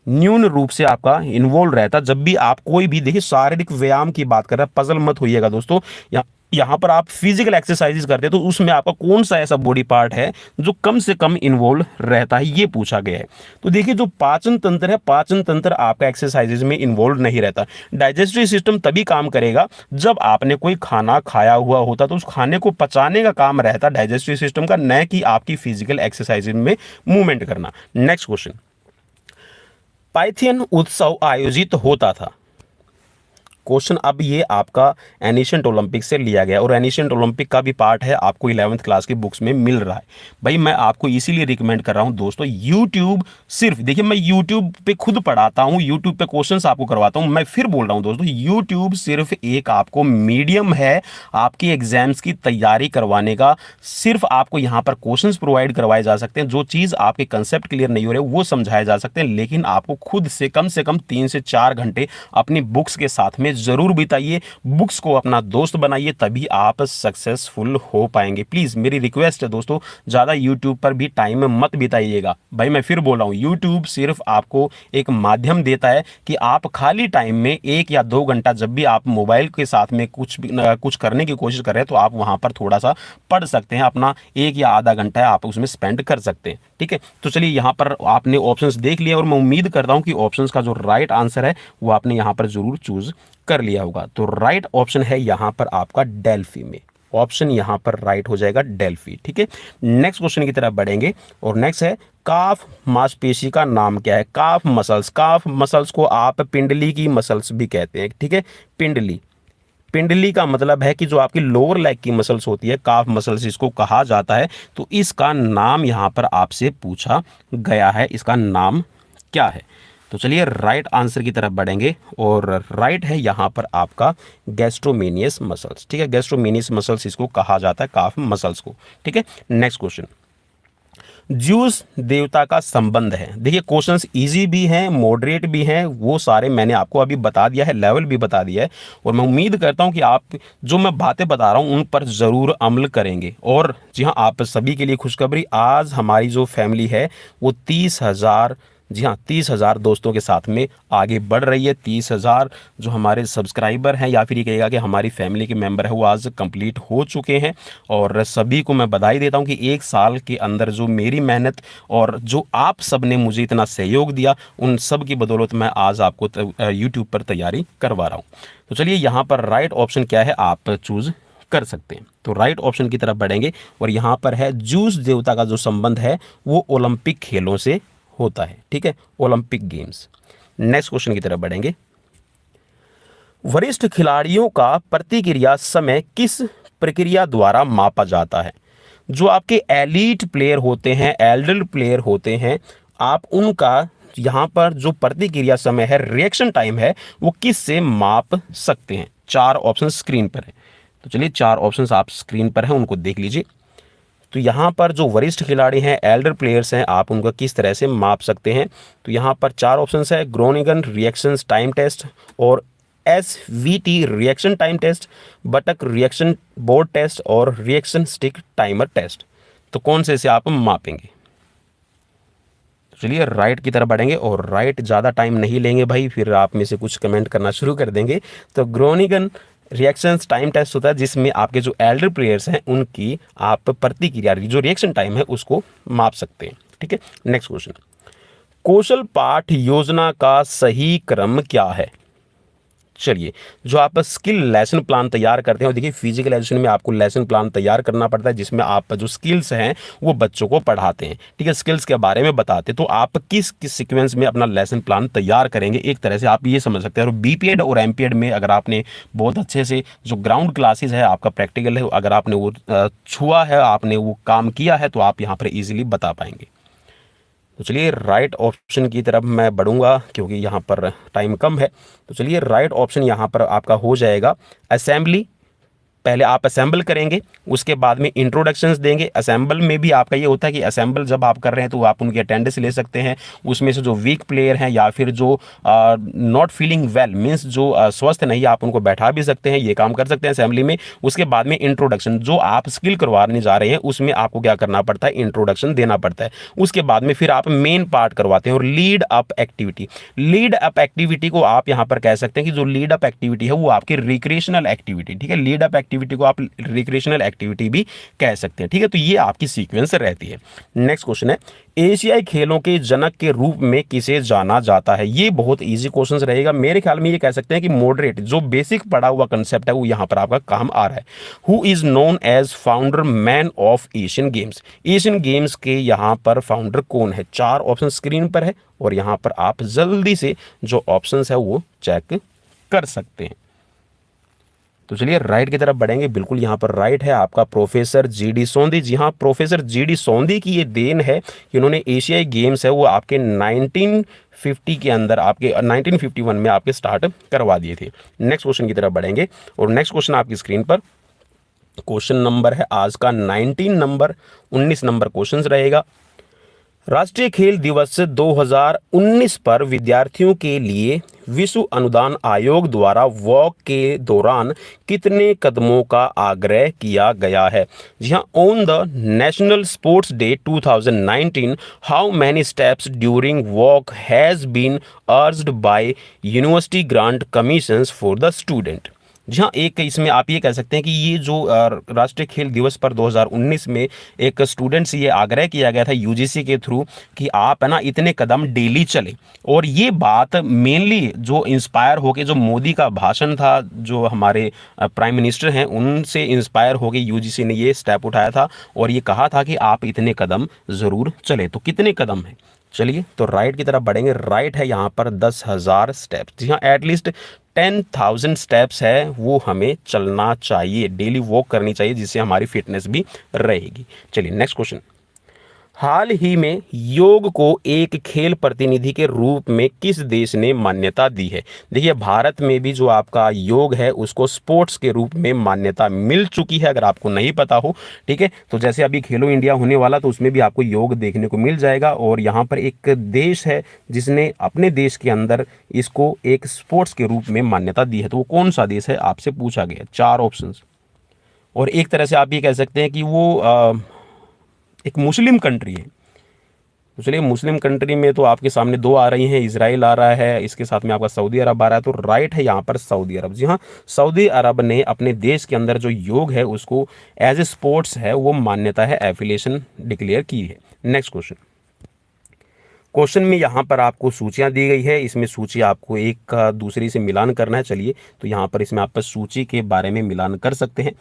न्यून रूप से आपका इन्वॉल्व रहता। जब भी आप कोई भी देखिए शारीरिक व्यायाम की बात कर रहे हैं, पजल मत होइएगा दोस्तों, यहाँ पर आप फिजिकल एक्सरसाइजेस करते हैं तो उसमें आपका कौन सा ऐसा बॉडी पार्ट है जो कम से कम इन्वॉल्व रहता है, ये पूछा गया है। तो देखिए जो पाचन तंत्र है, पाचन तंत्र आपका एक्सरसाइजेज में इन्वॉल्व नहीं रहता। डाइजेस्टिव सिस्टम तभी काम करेगा जब आपने कोई खाना खाया हुआ होता तो उस खाने को पचाने का काम रहता डाइजेस्टिव सिस्टम का, न कि आपकी फिजिकल एक्सरसाइजेज में मूवमेंट करना। नेक्स्ट क्वेश्चन, पाइथियन उत्सव आयोजित होता था। क्वेश्चन अब ये आपका एनिशिएंट ओलंपिक से लिया गया और एनिशिएंट ओलंपिक का भी पार्ट है, आपको 11th क्लास की बुक्स में मिल रहा है। भाई मैं आपको इसीलिए रिकमेंड कर रहा हूं दोस्तों, यूट्यूब सिर्फ देखिए, मैं यूट्यूब पे खुद पढ़ाता हूं, यूट्यूब पे क्वेश्चंस आपको करवाता हूं। मैं फिर बोल रहा हूं दोस्तों, यूट्यूब सिर्फ एक आपको मीडियम है आपकी एग्जाम्स की तैयारी करवाने का। सिर्फ आपको यहाँ पर क्वेश्चन प्रोवाइड करवाए जा सकते हैं, जो चीज़ आपके कंसेप्ट क्लियर नहीं हो रहे वो समझाए जा सकते हैं, लेकिन आपको खुद से कम 3 से 4 घंटे अपनी बुक्स के साथ में जरूर बिताइए। बुक्स को अपना दोस्त बनाइए, तभी आप सक्सेसफुल हो पाएंगे। प्लीज मेरी रिक्वेस्ट है दोस्तों, ज्यादा यूट्यूब पर भी टाइम मत बिताइएगा। भाई मैं फिर बोल रहा हूं, यूट्यूब सिर्फ आपको एक माध्यम देता है कि आप खाली टाइम में 1 या 2 घंटा जब भी आप मोबाइल के साथ में कुछ करने की कोशिश कर रहे हैं तो आप वहां पर थोड़ा सा पढ़ सकते हैं, अपना 1 या आधा घंटा आप उसमें स्पेंड कर सकते हैं। ठीक है, तो चलिए यहाँ पर आपने ऑप्शंस देख लिया और मैं उम्मीद करता हूं कि ऑप्शंस का जो राइट आंसर है वो आपने यहाँ पर जरूर चूज कर लिया होगा। तो राइट ऑप्शन है यहाँ पर आपका डेल्फी में, ऑप्शन यहाँ पर राइट हो जाएगा डेल्फी। ठीक है, नेक्स्ट क्वेश्चन की तरफ बढ़ेंगे और नेक्स्ट है काफ मांसपेशी का नाम क्या है? काफ मसल्स, काफ मसल्स को आप पिंडली की मसल्स भी कहते हैं। ठीक है, पिंडली, पिंडली का मतलब है कि जो आपकी लोअर लेग की मसल्स होती है, काफ मसल्स इसको कहा जाता है। तो इसका नाम यहाँ पर आपसे पूछा गया है, इसका नाम क्या है? तो चलिए राइट आंसर की तरफ बढ़ेंगे और राइट है यहाँ पर आपका गैस्ट्रोमेनियस मसल्स। ठीक है, गैस्ट्रोमेनियस मसल्स इसको कहा जाता है, काफ मसल्स को। ठीक है, नेक्स्ट क्वेश्चन, ज्यूस देवता का संबंध है। देखिए क्वेश्चंस इजी भी हैं, मॉडरेट भी हैं, वो सारे मैंने आपको अभी बता दिया है, लेवल भी बता दिया है और मैं उम्मीद करता हूं कि आप जो मैं बातें बता रहा हूं उन पर ज़रूर अमल करेंगे। और जी हाँ, आप सभी के लिए खुशखबरी, आज हमारी जो फैमिली है वो 30,000, जी हाँ 30,000 दोस्तों के साथ में आगे बढ़ रही है। 30,000 जो हमारे सब्सक्राइबर हैं या फिर ये कहेगा कि हमारी फैमिली के मेंबर है वो आज कंप्लीट हो चुके हैं। और सभी को मैं बधाई देता हूं कि 1 साल के अंदर जो मेरी मेहनत और जो आप सब ने मुझे इतना सहयोग दिया, उन सब की बदौलत मैं आज आपको यूट्यूब पर तैयारी करवा रहा हूँ। तो चलिए यहाँ पर राइट ऑप्शन क्या है आप चूज़ कर सकते हैं। तो राइट ऑप्शन की तरफ बढ़ेंगे और यहाँ पर है ज्यूस देवता का जो संबंध है वो ओलंपिक खेलों से होता है। ठीक है, ओलंपिक गेम्स। नेक्स्ट क्वेश्चन की तरफ बढ़ेंगे, वरिष्ठ खिलाड़ियों का प्रतिक्रिया समय किस प्रक्रिया द्वारा मापा जाता है? जो आपके एलीट प्लेयर होते हैं, एल्डर प्लेयर होते हैं, आप उनका यहाँ पर जो प्रतिक्रिया समय है, रिएक्शन टाइम है, वो किस से माप सकते हैं? 4 ऑप्शन स्क्रीन पर है। तो चलिए 4 ऑप्शंस आप स्क्रीन पर हैं, उनको देख लीजिए। तो यहाँ पर जो वरिष्ठ खिलाड़ी हैं, एल्डर प्लेयर्स हैं, आप उनको किस तरह से माप सकते हैं? तो यहाँ पर 4 ऑप्शंस है, ग्रोनिगन रिएक्शंस टाइम टेस्ट और SVT reaction time test, बटक reaction board test और रिएक्शन स्टिक टाइमर टेस्ट। तो कौन से आप मापेंगे? चलिए राइट की तरफ बढ़ेंगे और राइट ज़्यादा टाइम नहीं लेंगे भाई, फिर आप में से कुछ कमेंट करना शुरू कर देंगे। तो ग्रोनिगन रिएक्शंस टाइम टेस्ट होता है जिसमें आपके जो एल्डर प्लेयर्स हैं उनकी आप प्रतिक्रिया जो रिएक्शन टाइम है उसको माप सकते हैं। ठीक है, नेक्स्ट क्वेश्चन, कौशल पाठ योजना का सही क्रम क्या है? चलिए, जो आप स्किल लेसन प्लान तैयार करते हैं, और देखिए फिजिकल एजुकेशन में आपको लेसन प्लान तैयार करना पड़ता है जिसमें आप जो स्किल्स हैं वो बच्चों को पढ़ाते हैं। ठीक है, स्किल्स के बारे में बताते हैं, तो आप किस किस सीक्वेंस में अपना लेसन प्लान तैयार करेंगे, एक तरह से आप ये समझ सकते हैं। और बीपीएड और एमपीएड में अगर आपने बहुत अच्छे से जो ग्राउंड क्लासेस है, आपका प्रैक्टिकल है, अगर आपने वो छुआ है, आपने वो काम किया है, तो आप यहाँ पर ईजिली बता पाएंगे। तो चलिए राइट ऑप्शन की तरफ मैं बढ़ूंगा क्योंकि यहाँ पर टाइम कम है। तो चलिए राइट ऑप्शन यहाँ पर आपका हो जाएगा असेंबली। पहले आप असेंबल करेंगे, उसके बाद में इंट्रोडक्शंस देंगे। असेंबल में भी आपका ये होता है कि असेंबल जब आप कर रहे हैं तो आप उनकी अटेंडेंस ले सकते हैं, उसमें से जो वीक प्लेयर हैं या फिर जो नॉट फीलिंग वेल मींस जो स्वस्थ नहीं, आप उनको बैठा भी सकते हैं, ये काम कर सकते हैं असेंबली में। उसके बाद में इंट्रोडक्शन, जो आप स्किल करवाने जा रहे हैं उसमें आपको क्या करना पड़ता है, इंट्रोडक्शन देना पड़ता है। उसके बाद में फिर आप मेन पार्ट करवाते हैं और lead up activity. Lead up activity को आप यहाँ पर कह सकते हैं कि जो लीड अप एक्टिविटी है वो आपकी रिक्रिएशनल एक्टिविटी। ठीक है, लीड अप एक्टिविटी को आप रिक्रिएशनल एक्टिविटी भी कह सकते हैं। ठीक है, तो ये आपकी सीक्वेंस रहती है। नेक्स्ट क्वेश्चन है, एशियाई खेलों के जनक के रूप में किसे जाना जाता है? ये बहुत इजी क्वेश्चन रहेगा। मेरे ख्याल में ये कह सकते हैं कि मॉडरेट जो बेसिक पढ़ा हुआ कंसेप्ट है वो यहां पर आपका काम आ रहा है। Who is known as founder man of Asian games? Asian games के यहां पर फाउंडर कौन है? 4 ऑप्शन स्क्रीन पर है और यहां पर आप जल्दी से जो ऑप्शंस है वो चेक कर सकते हैं। तो चलिए राइट की तरफ बढ़ेंगे। बिल्कुल यहाँ पर राइट है आपका प्रोफेसर जीडी सोंधी। जी हाँ, प्रोफेसर जीडी सोंधी की ये देन है कि उन्होंने एशियाई गेम्स है वो आपके 1950 के अंदर, आपके 1951 में आपके स्टार्ट करवा दिए थे। नेक्स्ट क्वेश्चन की तरफ बढ़ेंगे और नेक्स्ट क्वेश्चन आपकी स्क्रीन पर क्वेश्चन नंबर है आज का 19 नंबर क्वेश्चन रहेगा। राष्ट्रीय खेल दिवस 2019 पर विद्यार्थियों के लिए विश्व अनुदान आयोग द्वारा वॉक के दौरान कितने कदमों का आग्रह किया गया है? जी हाँ, on the national sports day 2019 how many steps during walk has been urged by University Grants Commissions for the student? जी हाँ, एक इसमें आप ये कह सकते हैं कि ये जो राष्ट्रीय खेल दिवस पर 2019 में एक स्टूडेंट से ये आग्रह किया गया था यूजीसी के थ्रू कि आप है ना इतने कदम डेली चलें। और ये बात मेनली जो इंस्पायर होके, जो मोदी का भाषण था, जो हमारे प्राइम मिनिस्टर हैं उनसे इंस्पायर होके यूजीसी ने ये स्टेप उठाया था और ये कहा था कि आप इतने कदम ज़रूर चलें। तो कितने कदम हैं? चलिए तो राइट की तरफ बढ़ेंगे। राइट है यहाँ पर 10,000 स्टेप्स। जी हाँ, एटलीस्ट 10,000 स्टेप्स है वो हमें चलना चाहिए, डेली वॉक करनी चाहिए, जिससे हमारी फिटनेस भी रहेगी। चलिए नेक्स्ट क्वेश्चन, हाल ही में योग को एक खेल प्रतिनिधि के रूप में किस देश ने मान्यता दी है? देखिए भारत में भी जो आपका योग है उसको स्पोर्ट्स के रूप में मान्यता मिल चुकी है, अगर आपको नहीं पता हो। ठीक है, तो जैसे अभी खेलो इंडिया होने वाला तो उसमें भी आपको योग देखने को मिल जाएगा। और यहाँ पर एक देश है जिसने अपने देश के अंदर इसको एक स्पोर्ट्स के रूप में मान्यता दी है, तो वो कौन सा देश है आपसे पूछा गया। 4 ऑप्शन, और एक तरह से आप ये कह सकते हैं कि वो एक मुस्लिम कंट्री है। तो चलिए मुस्लिम कंट्री में तो आपके सामने 2 आ रही हैं, इजराइल आ रहा है, इसके साथ में आपका सऊदी अरब आ रहा है। तो राइट है यहाँ पर सऊदी अरब। जी हाँ, सऊदी अरब ने अपने देश के अंदर जो योग है उसको एज ए स्पोर्ट्स है वो मान्यता है, एफिलिएशन डिक्लेयर की है। नेक्स्ट क्वेश्चन, क्वेश्चन में यहाँ पर आपको सूचियाँ दी गई है, इसमें सूची आपको एक का दूसरी से मिलान करना है। चलिए तो यहाँ पर इसमें आप सूची के बारे में मिलान कर सकते हैं।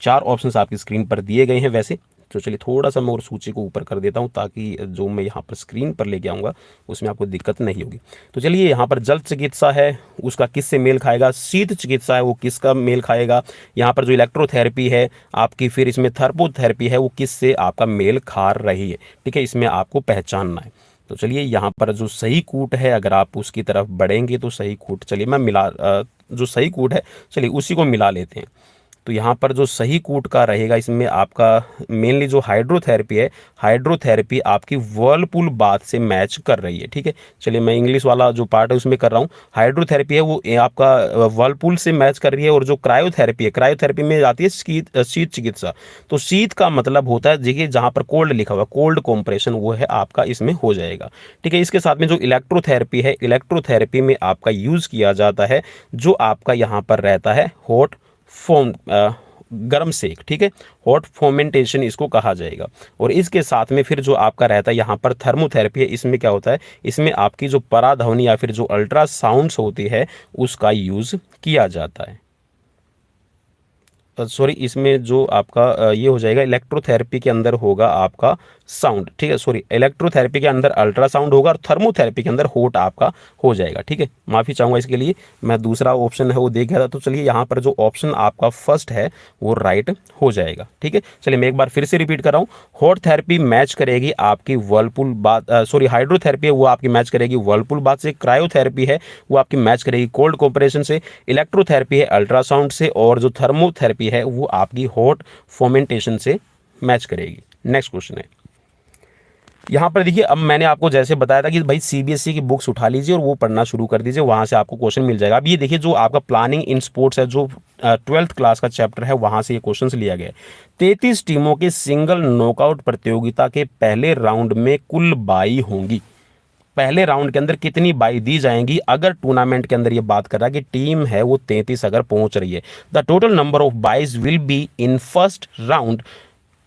4 ऑप्शंस आपकी स्क्रीन पर दिए गए हैं वैसे। तो चलिए थोड़ा सा मैं और सूची को ऊपर कर देता हूं ताकि जो मैं यहाँ पर स्क्रीन पर लेके आऊँगा उसमें आपको दिक्कत नहीं होगी। तो चलिए यहाँ पर जल चिकित्सा है उसका किससे मेल खाएगा, शीत चिकित्सा है वो किसका मेल खाएगा, यहाँ पर जो इलेक्ट्रोथेरेपी है आपकी, फिर इसमें थर्पोथेरेपी है वो किससे आपका मेल खा रही है। ठीक है, इसमें आपको पहचानना है। तो चलिए यहाँ पर जो सही कूट है अगर आप उसकी तरफ बढ़ेंगे तो सही कूट, चलिए मैं जो सही कूट है चलिए उसी को मिला लेते हैं। तो यहाँ पर जो सही कूट का रहेगा इसमें आपका मेनली जो हाइड्रोथेरेपी है, हाइड्रोथेरेपी आपकी वर्लपूल बाथ से मैच कर रही है। ठीक है, चलिए मैं इंग्लिश वाला जो पार्ट है उसमें कर रहा हूँ। हाइड्रोथेरेपी है वो आपका वर्लपूल से मैच कर रही है, और जो क्रायोथेरेपी है, क्रायोथेरेपी में आती है शीत चिकित्सा। तो शीत का मतलब होता है, देखिए जहाँ पर कोल्ड लिखा हुआ, कोल्ड कॉम्प्रेशन, वो है आपका इसमें हो जाएगा। ठीक है, इसके साथ में जो इलेक्ट्रोथेरेपी है, इलेक्ट्रोथेरेपी में आपका यूज़ किया जाता है जो आपका यहाँ पर रहता है हॉट फोम, गर्म सेक। ठीक है, हॉट फोमेंटेशन इसको कहा जाएगा। और इसके साथ में फिर जो आपका रहता है यहाँ पर थर्मोथेरेपी है, इसमें क्या होता है, इसमें आपकी जो पराध्वनि या फिर जो अल्ट्रासाउंड्स होती है उसका यूज़ किया जाता है। सॉरी, इसमें जो आपका ये हो जाएगा, इलेक्ट्रोथेरेपी के अंदर होगा आपका साउंड। ठीक है, सॉरी, इलेक्ट्रोथेरेपी के अंदर अल्ट्रासाउंड होगा और थर्मोथेरेपी के अंदर हॉट आपका हो जाएगा। ठीक है, माफ़ी चाहूँगा इसके लिए, मैं दूसरा ऑप्शन है वो देख गया था। तो चलिए यहाँ पर जो ऑप्शन आपका फर्स्ट है वो राइट हो जाएगा। ठीक है, चलिए मैं एक बार फिर से रिपीट कर रहा हूँ। हॉट थेरेपी मैच करेगी आपकी वर्लपूल बाथ, सॉरी हाइड्रोथेरेपी है वो आपकी मैच करेगी वर्लपूल बाथ से, क्रायोथेरेपी है वो आपकी मैच करेगी कोल्ड कॉम्प्रेशन से, इलेक्ट्रोथेरेपी है अल्ट्रासाउंड से, और जो थर्मोथेरेपी है वो आपकी हॉट फोमेंटेशन से मैच करेगी। नेक्स्ट क्वेश्चन है यहाँ पर देखिए, अब मैंने आपको जैसे बताया था कि भाई सीबीएसई की बुक्स उठा लीजिए और वो पढ़ना शुरू कर दीजिए, वहाँ से आपको क्वेश्चन मिल जाएगा। अब ये देखिए जो आपका प्लानिंग इन स्पोर्ट्स है, जो 12th क्लास का चैप्टर है, वहाँ से ये क्वेश्चन लिया गया है। 33 टीमों के सिंगल नॉकआउट प्रतियोगिता के पहले राउंड में कुल बाई होंगी। पहले राउंड के अंदर कितनी बाई दी जाएंगी? अगर टूर्नामेंट के अंदर ये बात कर रहा है कि टीम है वो 33 अगर पहुंच रही है, the total number of byes will be in first round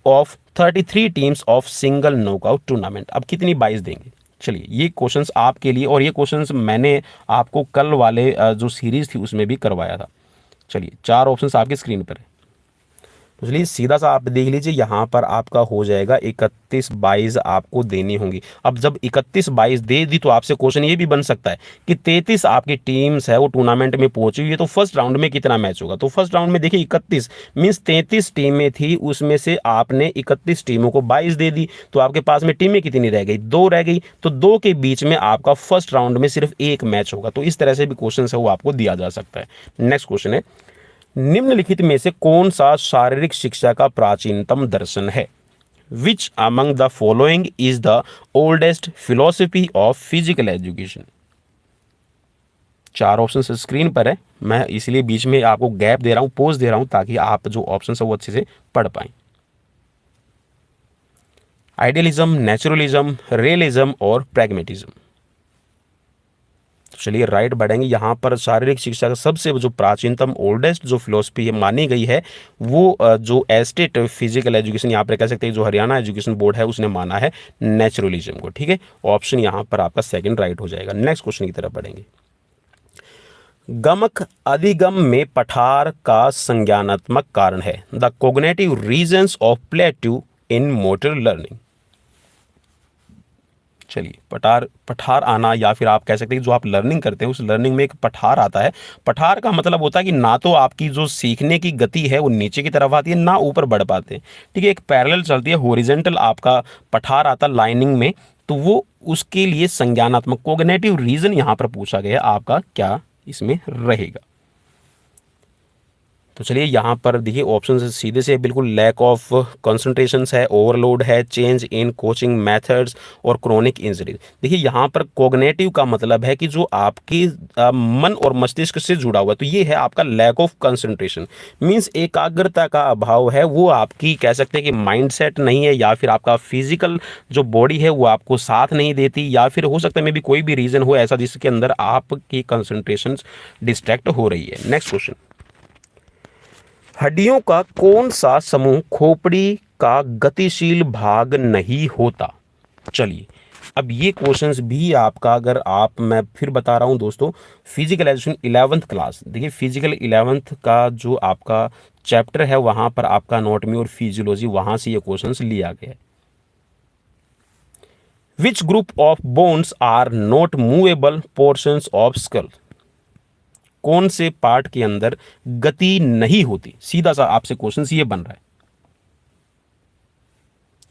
of 33 teams of single knockout tournament. अब कितनी बाइस देंगे? चलिए ये क्वेश्चंस आपके लिए, और ये क्वेश्चंस मैंने आपको कल वाले जो सीरीज थी उसमें भी करवाया था। चलिए 4 ऑप्शंस आपकी स्क्रीन पर है, तो चलिए सीधा सा आप देख लीजिए, यहाँ पर आपका हो जाएगा 31 बाइस आपको देनी होंगी। अब जब 31 बाइस दे दी तो आपसे क्वेश्चन ये भी बन सकता है कि 33 आपकी टीम्स है वो टूर्नामेंट में पहुंची हुई है, तो फर्स्ट राउंड में कितना मैच होगा? तो फर्स्ट राउंड में देखिए 31 मीन्स 33 टीमें थी, उसमें से आपने 31 टीमों को 22 दे दी, तो आपके पास में टीमें कितनी रह गई? 2 रह गई। तो 2 के बीच में आपका फर्स्ट राउंड में सिर्फ एक मैच होगा। तो इस तरह से भी क्वेश्चन है वो आपको दिया जा सकता है। नेक्स्ट क्वेश्चन है, निम्नलिखित में से कौन सा शारीरिक शिक्षा का प्राचीनतम दर्शन है? Which among the following is the oldest philosophy of physical education? 4 option screen पर है, मैं इसलिए बीच में आपको गैप दे रहा हूं, पोज दे रहा हूं, ताकि आप जो ऑप्शन है वो अच्छे से पढ़ पाएं। आइडियलिज्म, नेचुरलिज्म, रियलिज्म और प्रैग्मेटिज्म। चलिए राइट बढ़ेंगे। यहाँ पर शारीरिक शिक्षा का सबसे जो प्राचीनतम ओल्डेस्ट जो फिलोसफी मानी गई है वो जो एस्टेट फिजिकल एजुकेशन, यहाँ पर कह सकते हैं जो हरियाणा एजुकेशन बोर्ड है उसने माना है नेचुरलिज्म को। ठीक है, ऑप्शन यहाँ पर आपका सेकंड राइट हो जाएगा। नेक्स्ट क्वेश्चन की तरफ बढ़ेंगे। गमक अधिगम में पठार का संज्ञानात्मक कारण है। The cognitive reasons of plateau in motor learning. चलिए पठार आना, या फिर आप कह सकते हैं जो आप लर्निंग करते हैं उस लर्निंग में एक पठार आता है। पठार का मतलब होता है कि ना तो आपकी जो सीखने की गति है वो नीचे की तरफ आती है, ना ऊपर बढ़ पाते हैं। ठीक है, एक पैरेलल चलती है, हॉरिजॉन्टल आपका पठार आता लाइनिंग में, तो वो उसके लिए संज्ञानात्मक कोग्निटिव रीजन यहाँ पर पूछा गया, आपका क्या इसमें रहेगा? तो चलिए यहाँ पर देखिए ऑप्शन सीधे से बिल्कुल लैक ऑफ कंसंट्रेशन है, ओवरलोड है, चेंज इन कोचिंग मेथड्स और क्रोनिक इंजरी। देखिए यहाँ पर कोग्नेटिव का मतलब है कि जो आपकी मन और मस्तिष्क से जुड़ा हुआ है, तो ये है आपका लैक ऑफ कंसंट्रेशन, मींस एकाग्रता का अभाव है, वो आपकी कह सकते हैं कि माइंडसेट नहीं है, या फिर आपका फिजिकल जो बॉडी है वो आपको साथ नहीं देती, या फिर हो सकता है मे भी कोई भी रीज़न हो ऐसा जिसके अंदर आपकी कंसंट्रेशन डिस्ट्रैक्ट हो रही है। नेक्स्ट क्वेश्चन, हड्डियों का कौन सा समूह खोपड़ी का गतिशील भाग नहीं होता? चलिए अब ये क्वेश्चंस भी आपका, अगर आप, मैं फिर बता रहा हूं दोस्तों, फिजिकल एजुकेशन 11th क्लास, देखिए फिजिकल 11th का जो आपका चैप्टर है वहां पर आपका एनाटॉमी और फिजियोलॉजी, वहां से ये क्वेश्चंस लिया गया है। Which group of bones are not movable portions of skull? कौन से पार्ट के अंदर गति नहीं होती? सीधा सा आपसे क्वेश्चन ये बन रहा है।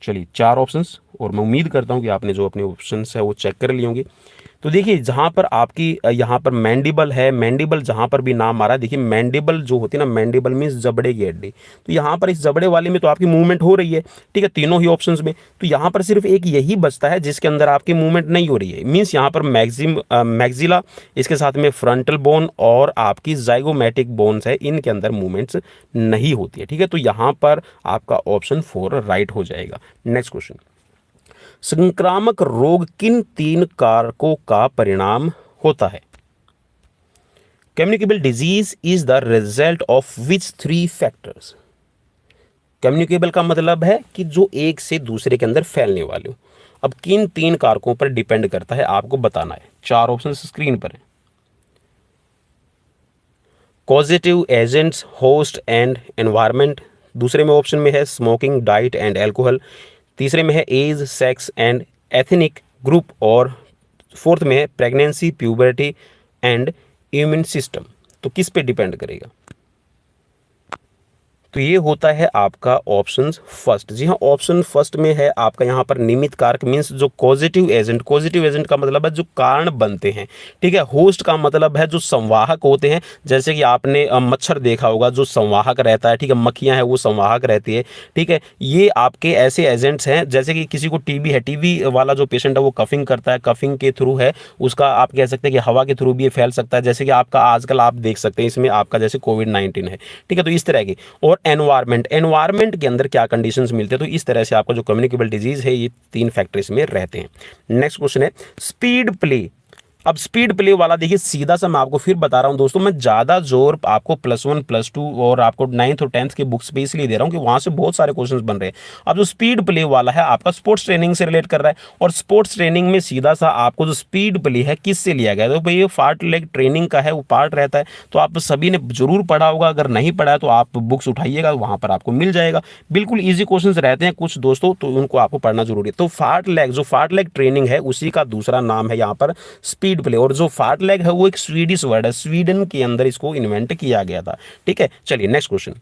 चलिए 4 ऑप्शंस, और मैं उम्मीद करता हूं कि आपने जो अपने ऑप्शंस है वो चेक कर लिए होंगे। तो देखिए जहाँ पर आपकी यहाँ पर मैंडिबल है, मैंडिबल जहाँ पर भी नाम आ रहा है, देखिए मैंडिबल जो होती है ना, मैंडिबल मीन्स जबड़े की हड्डी, तो यहाँ पर इस जबड़े वाले में तो आपकी मूवमेंट हो रही है, ठीक है, तीनों ही ऑप्शंस में। तो यहाँ पर सिर्फ एक यही बचता है जिसके अंदर आपकी मूवमेंट नहीं हो रही है, मीन्स यहाँ पर मैक्सिला, इसके साथ में फ्रंटल बोन और आपकी जाइगोमैटिक बोन्स है, इनके अंदर मूवमेंट्स नहीं होती है, ठीक है। तो यहाँ पर आपका ऑप्शन 4 राइट हो जाएगा। नेक्स्ट क्वेश्चन, संक्रामक रोग किन 3 कारकों का परिणाम होता है? Communicable disease is the result of which 3 factors? Communicable का मतलब है कि जो एक से दूसरे के अंदर फैलने वाले हो। अब किन 3 कारकों पर डिपेंड करता है आपको बताना है। 4 ऑप्शन स्क्रीन पर है। Causative agents, host and environment, दूसरे में ऑप्शन में है स्मोकिंग, डाइट एंड एल्कोहल, तीसरे में है age, sex and ethnic group, और फोर्थ में है pregnancy, puberty and immune system. तो किस पे डिपेंड करेगा? तो ये होता है आपका ऑप्शन फर्स्ट। जी हाँ, ऑप्शन फर्स्ट में है आपका यहाँ पर निमित्त कारक, मीन्स जो पॉजिटिव एजेंट, पॉजिटिव एजेंट का मतलब है जो कारण बनते हैं, ठीक है। होस्ट का मतलब है जो संवाहक होते हैं, जैसे कि आपने मच्छर देखा होगा जो संवाहक रहता है, ठीक है, मक्खियाँ हैं वो संवाहक रहती है, ठीक है। ये आपके ऐसे एजेंट्स हैं, जैसे कि किसी को टीबी है, टीबी वाला जो पेशेंट है वो कफिंग करता है, कफिंग के थ्रू है उसका, आप कह सकते हैं कि हवा के थ्रू भी ये फैल सकता है, जैसे कि आपका आजकल आप देख सकते हैं इसमें आपका जैसे कोविड-19 है, ठीक है। तो इस तरह की, और एनवायरमेंट के अंदर क्या कंडीशंस मिलते हैं, तो इस तरह से आपका जो कम्युनिकेबल डिजीज है ये 3 फैक्टर्स में रहते हैं। नेक्स्ट क्वेश्चन है स्पीड प्ले। अब स्पीड प्ले वाला देखिए सीधा सा मैं आपको फिर बता रहा हूं दोस्तों, मैं ज्यादा जोर आपको +1 +2 और आपको 9th और 10th के बुक्स पे इसलिए दे रहा हूं कि वहां से बहुत सारे क्वेश्चंस बन रहे हैं। अब जो स्पीड प्ले वाला है आपका स्पोर्ट्स ट्रेनिंग से रिलेट कर रहा है, और स्पोर्ट्स ट्रेनिंग में सीधा सा आपको जो स्पीड प्ले है किससे लिया गया है, तो भाई ये फार्टलेग ट्रेनिंग का है, वो पार्ट रहता है। तो आप सभी ने जरूर पढ़ा होगा, अगर नहीं पढ़ा है तो आप बुक्स उठाइएगा, वहां पर आपको मिल जाएगा। बिल्कुल ईजी क्वेश्चन रहते हैं कुछ दोस्तों, तो उनको आपको पढ़ना जरूरी है। तो फार्टलेग ट्रेनिंग है उसी का दूसरा नाम है यहाँ पर स्पीड प्ले, और जो फार्टलेग है वो एक स्वीडिश वर्ड है, स्वीडन के अंदर इसको इन्वेंट किया गया था, ठीक है। चलिए नेक्स्ट क्वेश्चन,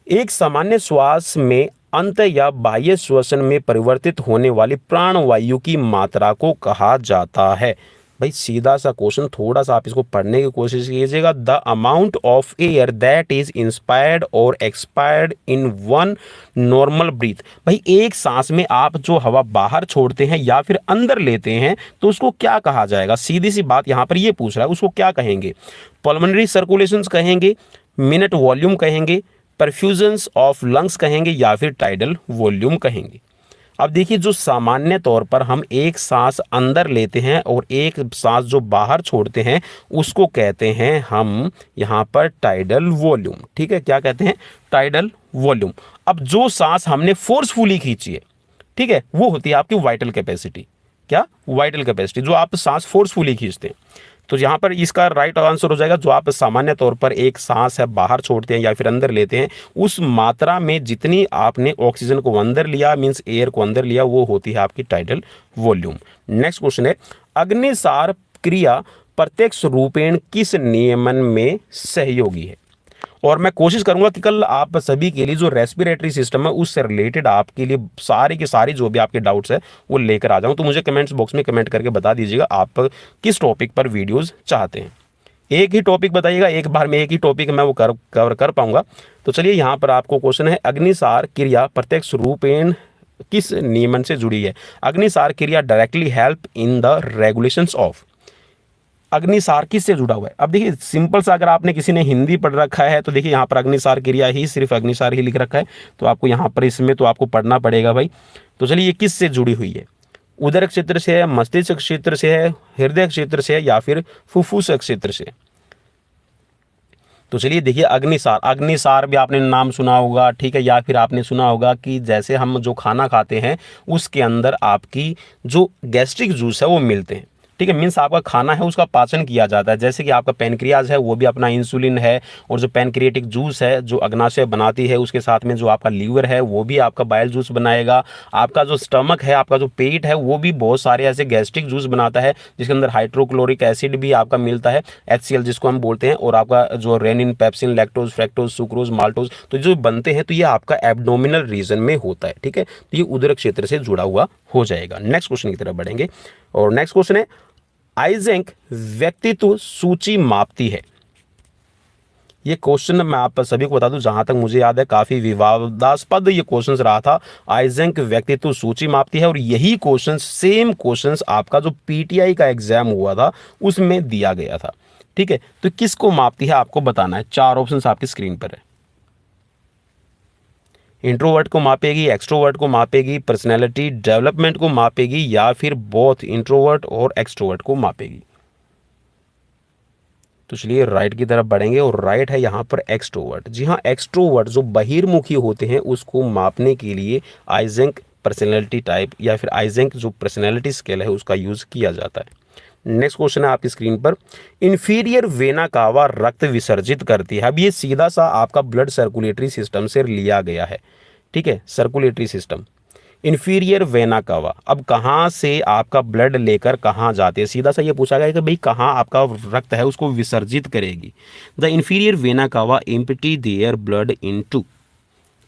एक सामान्य श्वास में अंत या बाह्य श्वसन में परिवर्तित होने वाली प्राणवायु की मात्रा को कहा जाता है? भाई सीधा सा क्वेश्चन, थोड़ा सा आप इसको पढ़ने की कोशिश कीजिएगा। The amount of air that is inspired और expired in one normal breath. भाई एक सांस में आप जो हवा बाहर छोड़ते हैं या फिर अंदर लेते हैं तो उसको क्या कहा जाएगा? सीधी सी बात यहाँ पर ये पूछ रहा है, उसको क्या कहेंगे? पल्मोनरी सर्कुलेशंस कहेंगे, मिनट वॉल्यूम कहेंगे, परफ्यूजन्स ऑफ लंग्स कहेंगे, या फिर टाइडल वॉल्यूम कहेंगे। अब देखिए जो सामान्य तौर पर हम एक सांस अंदर लेते हैं और एक सांस जो बाहर छोड़ते हैं उसको कहते हैं हम यहाँ पर टाइडल वॉल्यूम, ठीक है। क्या कहते हैं? Tidal volume. अब जो सांस हमने फोर्सफुली खींची है, ठीक है, वो होती है आपकी वाइटल कैपेसिटी। क्या? वाइटल कैपेसिटी, जो आप सांस फोर्सफुली खींचते हैं। तो यहाँ पर इसका राइट आंसर हो जाएगा जो आप सामान्य तौर पर एक सांस है बाहर छोड़ते हैं या फिर अंदर लेते हैं, उस मात्रा में जितनी आपने ऑक्सीजन को अंदर लिया, मींस एयर को अंदर लिया, वो होती है आपकी टाइडल वॉल्यूम। नेक्स्ट क्वेश्चन है अग्निसार क्रिया प्रत्यक्ष रूपेण किस नियमन में सहयोगी है? और मैं कोशिश करूंगा कि कल आप सभी के लिए जो रेस्पिरेटरी सिस्टम है उससे रिलेटेड आपके लिए सारी की सारी जो भी आपके डाउट्स है वो लेकर आ जाऊं। तो मुझे कमेंट्स बॉक्स में कमेंट करके बता दीजिएगा आप किस टॉपिक पर वीडियोस चाहते हैं। एक ही टॉपिक बताइएगा, एक बार में एक ही टॉपिक मैं वो कवर कर पाऊंगा। तो चलिए यहाँ पर आपको क्वेश्चन है अग्निसार क्रिया प्रत्यक्ष रूपेण किस नियमन से जुड़ी है? अग्निसार क्रिया directly help in the regulations of. Agnisar किससे जुड़ा हुआ है? अब देखिए सिंपल सा, अगर आपने किसी ने हिंदी पढ़ रखा है तो देखिए यहाँ पर अग्निसार क्रिया ही, सिर्फ अग्निसार ही लिख रखा है, तो आपको यहाँ पर इसमें तो आपको पढ़ना पड़ेगा भाई। तो चलिए ये किससे जुड़ी हुई है? उदर क्षेत्र से है, मस्तिष्क क्षेत्र से है, हृदय क्षेत्र से है, या फिर फुफ्फुस क्षेत्र से? तो चलिए देखिए अग्निसार भी आपने नाम सुना होगा, ठीक है, या फिर आपने सुना होगा कि जैसे हम जो खाना खाते हैं उसके अंदर आपकी जो गैस्ट्रिक जूस है वो मिलते हैं, ठीक है। मीन्स आपका खाना है उसका पाचन किया जाता है, जैसे कि आपका पैनक्रियाज है वो भी अपना इंसुलिन है, और जो पैनक्रिएटिक जूस है जो अग्नाशय बनाती है, उसके साथ में जो आपका लीवर है वो भी आपका बाइल जूस बनाएगा। आपका जो स्टमक है, आपका जो पेट है, वो भी बहुत सारे ऐसे गैस्ट्रिक जूस बनाता है जिसके अंदर हाइड्रोक्लोरिक एसिड भी आपका मिलता है, HCl जिसको हम बोलते हैं, और आपका जो renin, pepsin, lactose, fructose, sucrose, maltose, तो जो बनते हैं तो ये आपका एब्डोमिनल रीजन में होता है, ठीक है। तो ये उदर क्षेत्र से जुड़ा हुआ हो जाएगा। नेक्स्ट क्वेश्चन की तरफ बढ़ेंगे, और नेक्स्ट क्वेश्चन है आइजेंक व्यक्तित्व सूची मापती है। ये क्वेश्चन मैं आप सभी को बता दूं, जहां तक मुझे याद है काफी विवादास्पद ये क्वेश्चन रहा था। आइजेंक व्यक्तित्व सूची मापती है, और यही क्वेश्चन सेम क्वेश्चन आपका जो पीटीआई का एग्जाम हुआ था उसमें दिया गया था। ठीक है, तो किसको मापती है आपको बताना है। 4 ऑप्शंस आपकी स्क्रीन पर है। इंट्रोवर्ट को मापेगी, एक्सट्रोवर्ट को मापेगी, पर्सनैलिटी डेवलपमेंट को मापेगी, या फिर बोथ इंट्रोवर्ट और एक्सट्रोवर्ट को मापेगी। तो चलिए राइट की तरफ बढ़ेंगे, और राइट है यहाँ पर एक्सट्रोवर्ट। जी हाँ, एक्सट्रोवर्ट जो बहिर्मुखी होते हैं उसको मापने के लिए आइजेंक पर्सनैलिटी टाइप या फिर आइजेंक जो पर्सनैलिटी स्केल है उसका यूज किया जाता है। नेक्स्ट क्वेश्चन है आपकी स्क्रीन पर। इंफीरियर वेना कावा रक्त विसर्जित करती है। अब ये सीधा सा आपका ब्लड सर्कुलेटरी सिस्टम से लिया गया है। ठीक है, circulatory system, inferior vena cava. अब कहाँ से आपका ब्लड लेकर कहाँ जाती है, सीधा सा ये पूछा गया कि भाई कहाँ आपका रक्त है उसको विसर्जित करेगी। The inferior vena cava empty their blood into.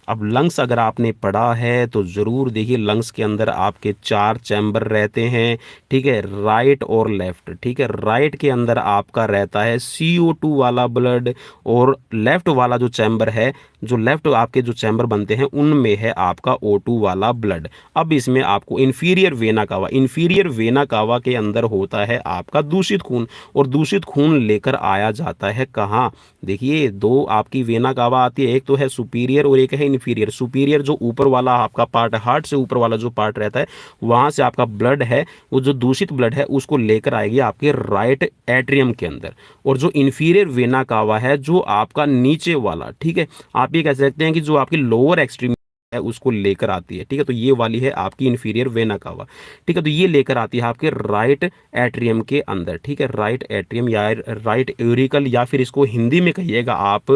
अब लंग्स अगर आपने पढ़ा है तो ज़रूर देखिए, लंग्स के अंदर आपके 4 चैम्बर रहते हैं। ठीक है, राइट और लेफ्ट। ठीक है, राइट के अंदर आपका रहता है CO2 वाला ब्लड, और लेफ्ट वाला जो चैम्बर है, जो लेफ्ट आपके जो चैम्बर बनते हैं उनमें है आपका O2 वाला ब्लड। अब इसमें आपको inferior vena cava, inferior vena cava के अंदर होता है आपका दूषित खून, और दूषित खून लेकर आया जाता है कहाँ। देखिए, 2 आपकी वेना कावा आती है, एक तो है सुपीरियर और एक है इंफीरियर। सुपीरियर जो ऊपर वाला आपका पार्ट, हार्ट से ऊपर वाला जो पार्ट रहता है, वहां से आपका ब्लड है, वो जो दूषित ब्लड है उसको लेकर आएगी आपके राइट एट्रियम के अंदर। और जो इंफीरियर वेना कावा है जो आपका नीचे वाला, ठीक है, आप ये कह सकते हैं कि जो आपकी लोअर एक्सट्रीम है उसको लेकर आती है। ठीक है, तो ये वाली है आपकी इंफीरियर वेना कावा। ठीक है, तो ये लेकर आती है आपके राइट एट्रियम के अंदर। ठीक है, राइट एट्रियम या राइट यूरिकल, या फिर इसको हिंदी में कहिएगा आप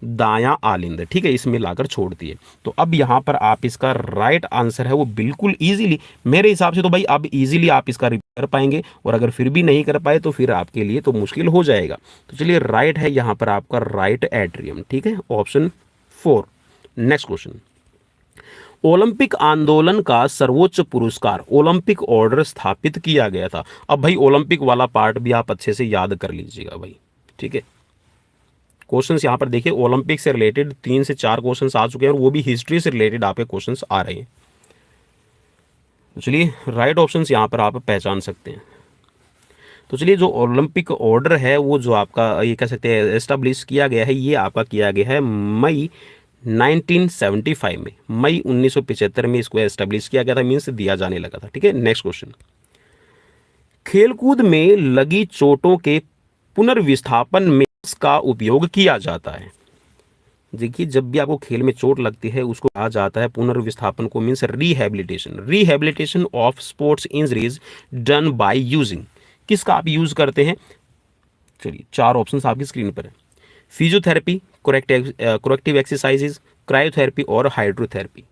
दायां आलिंद। ठीक है, इसमें लाकर छोड़ती है। तो अब यहाँ पर आप इसका राइट आंसर है वो बिल्कुल ईजिली, मेरे हिसाब से तो भाई अब ईजिली आप इसका कर पाएंगे, और अगर फिर भी नहीं कर पाए तो फिर आपके लिए तो मुश्किल हो जाएगा। तो चलिए राइट है यहाँ पर आपका राइट एट्रियम। ठीक है, ऑप्शन 4। Next question. ओलंपिक आंदोलन का सर्वोच्च पुरस्कार ओलंपिक ऑर्डर स्थापित किया गया था। अब भाई ओलंपिक वाला पार्ट भी आप अच्छे से याद कर लीजिएगा भाई। ठीक है, क्वेश्चंस यहाँ पर देखिए, ओलंपिक से रिलेटेड 3 से 4 क्वेश्चंस आ चुके हैं, और वो भी हिस्ट्री से रिलेटेड आपके क्वेश्चंस आ रहे हैं। तो चलिए राइट ऑप्शंस यहाँ पर आप पहचान सकते हैं। तो चलिए, जो ओलंपिक ऑर्डर है वो जो आपका ये कह सकते हैं एस्टेब्लिश किया गया है, ये आपका किया गया है मई 1975 में, मई 1975 में इसको एस्टेब्लिश किया गया था, मीन्स दिया जाने लगा था। ठीक है, नेक्स्ट क्वेश्चन। खेलकूद में लगी चोटों के पुनर्विस्थापन में इसका उपयोग किया जाता है। देखिए, जब भी आपको खेल में चोट लगती है उसको कहा जाता है पुनर्विस्थापन को, means rehabilitation. Rehabilitation of sports injuries done by using. किसका आप यूज करते हैं? चलिए 4 ऑप्शंस आपकी स्क्रीन पर है। फिजियोथेरेपी, करेक्टिव एक्सरसाइजेज, क्रायोथेरेपी और हाइड्रोथेरेपी।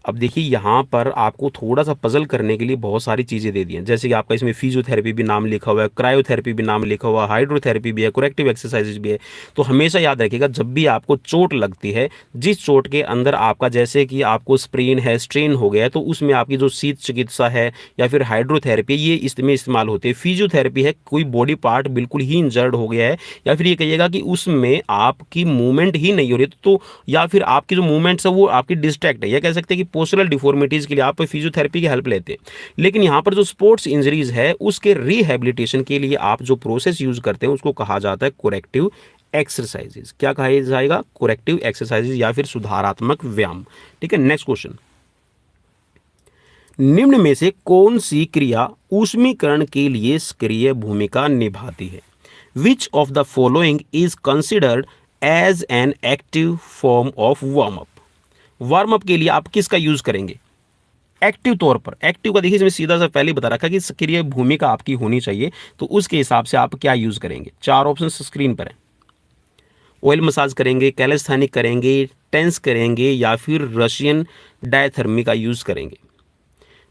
अब देखिए, यहाँ पर आपको थोड़ा सा पजल करने के लिए बहुत सारी चीज़ें दे दी हैं, जैसे कि आपका इसमें फिजियोथेरेपी भी नाम लिखा हुआ है, क्रायोथेरेपी भी नाम लिखा हुआ है, हाइड्रोथेरेपी भी है, करेक्टिव एक्सरसाइजेज भी है। तो हमेशा याद रखिएगा, जब भी आपको चोट लगती है, जिस चोट के अंदर आपका जैसे कि आपको स्प्रेन है, स्ट्रेन हो गया है, तो उसमें आपकी जो शीत चिकित्सा है या फिर हाइड्रोथेरेपी, ये इसमें इस्तेमाल होती है। फिजियोथेरेपी है कोई बॉडी पार्ट बिल्कुल ही इंजर्ड हो गया है, या फिर ये कहिएगा कि उसमें आपकी मूवमेंट ही नहीं हो रही, तो या फिर आपकी जो मूवमेंट्स है वो आपकी डिस्ट्रैक्ट है, या कह सकते हैं कि पोस्चरल डिफॉर्मिटीज के लिए आप फिजियोथेरेपी की हेल्प लेते हैं। लेकिन यहाँ पर जो स्पोर्ट्स इंजरीज है उसके रिहैबिलिटेशन के लिए आप जो प्रोसेस यूज करते हैं उसको कहा जाता है करेक्टिव एक्सरसाइजेज। क्या कहा जाएगा? करेक्टिव एक्सरसाइजेज या फिर सुधारात्मक व्यायाम। ठीक है, नेक्स्ट क्वेश्चन। निम्न में से कौन सी क्रिया ऊष्मीकरण के लिए सक्रिय भूमिका निभाती है? Which of the following is considered as an active form of warm up? Warm up के लिए आप किसका यूज करेंगे एक्टिव तौर पर? एक्टिव का देखिए, इसमें सीधा सा पहले बता रखा कि सक्रिय भूमिका आपकी होनी चाहिए, तो उसके हिसाब से आप क्या यूज करेंगे। 4 ऑप्शन स्क्रीन पर है। ऑयल मसाज करेंगे, कैलिस्थेनिक करेंगे, टेंस करेंगे, या फिर रशियन डायथर्मी का यूज करेंगे।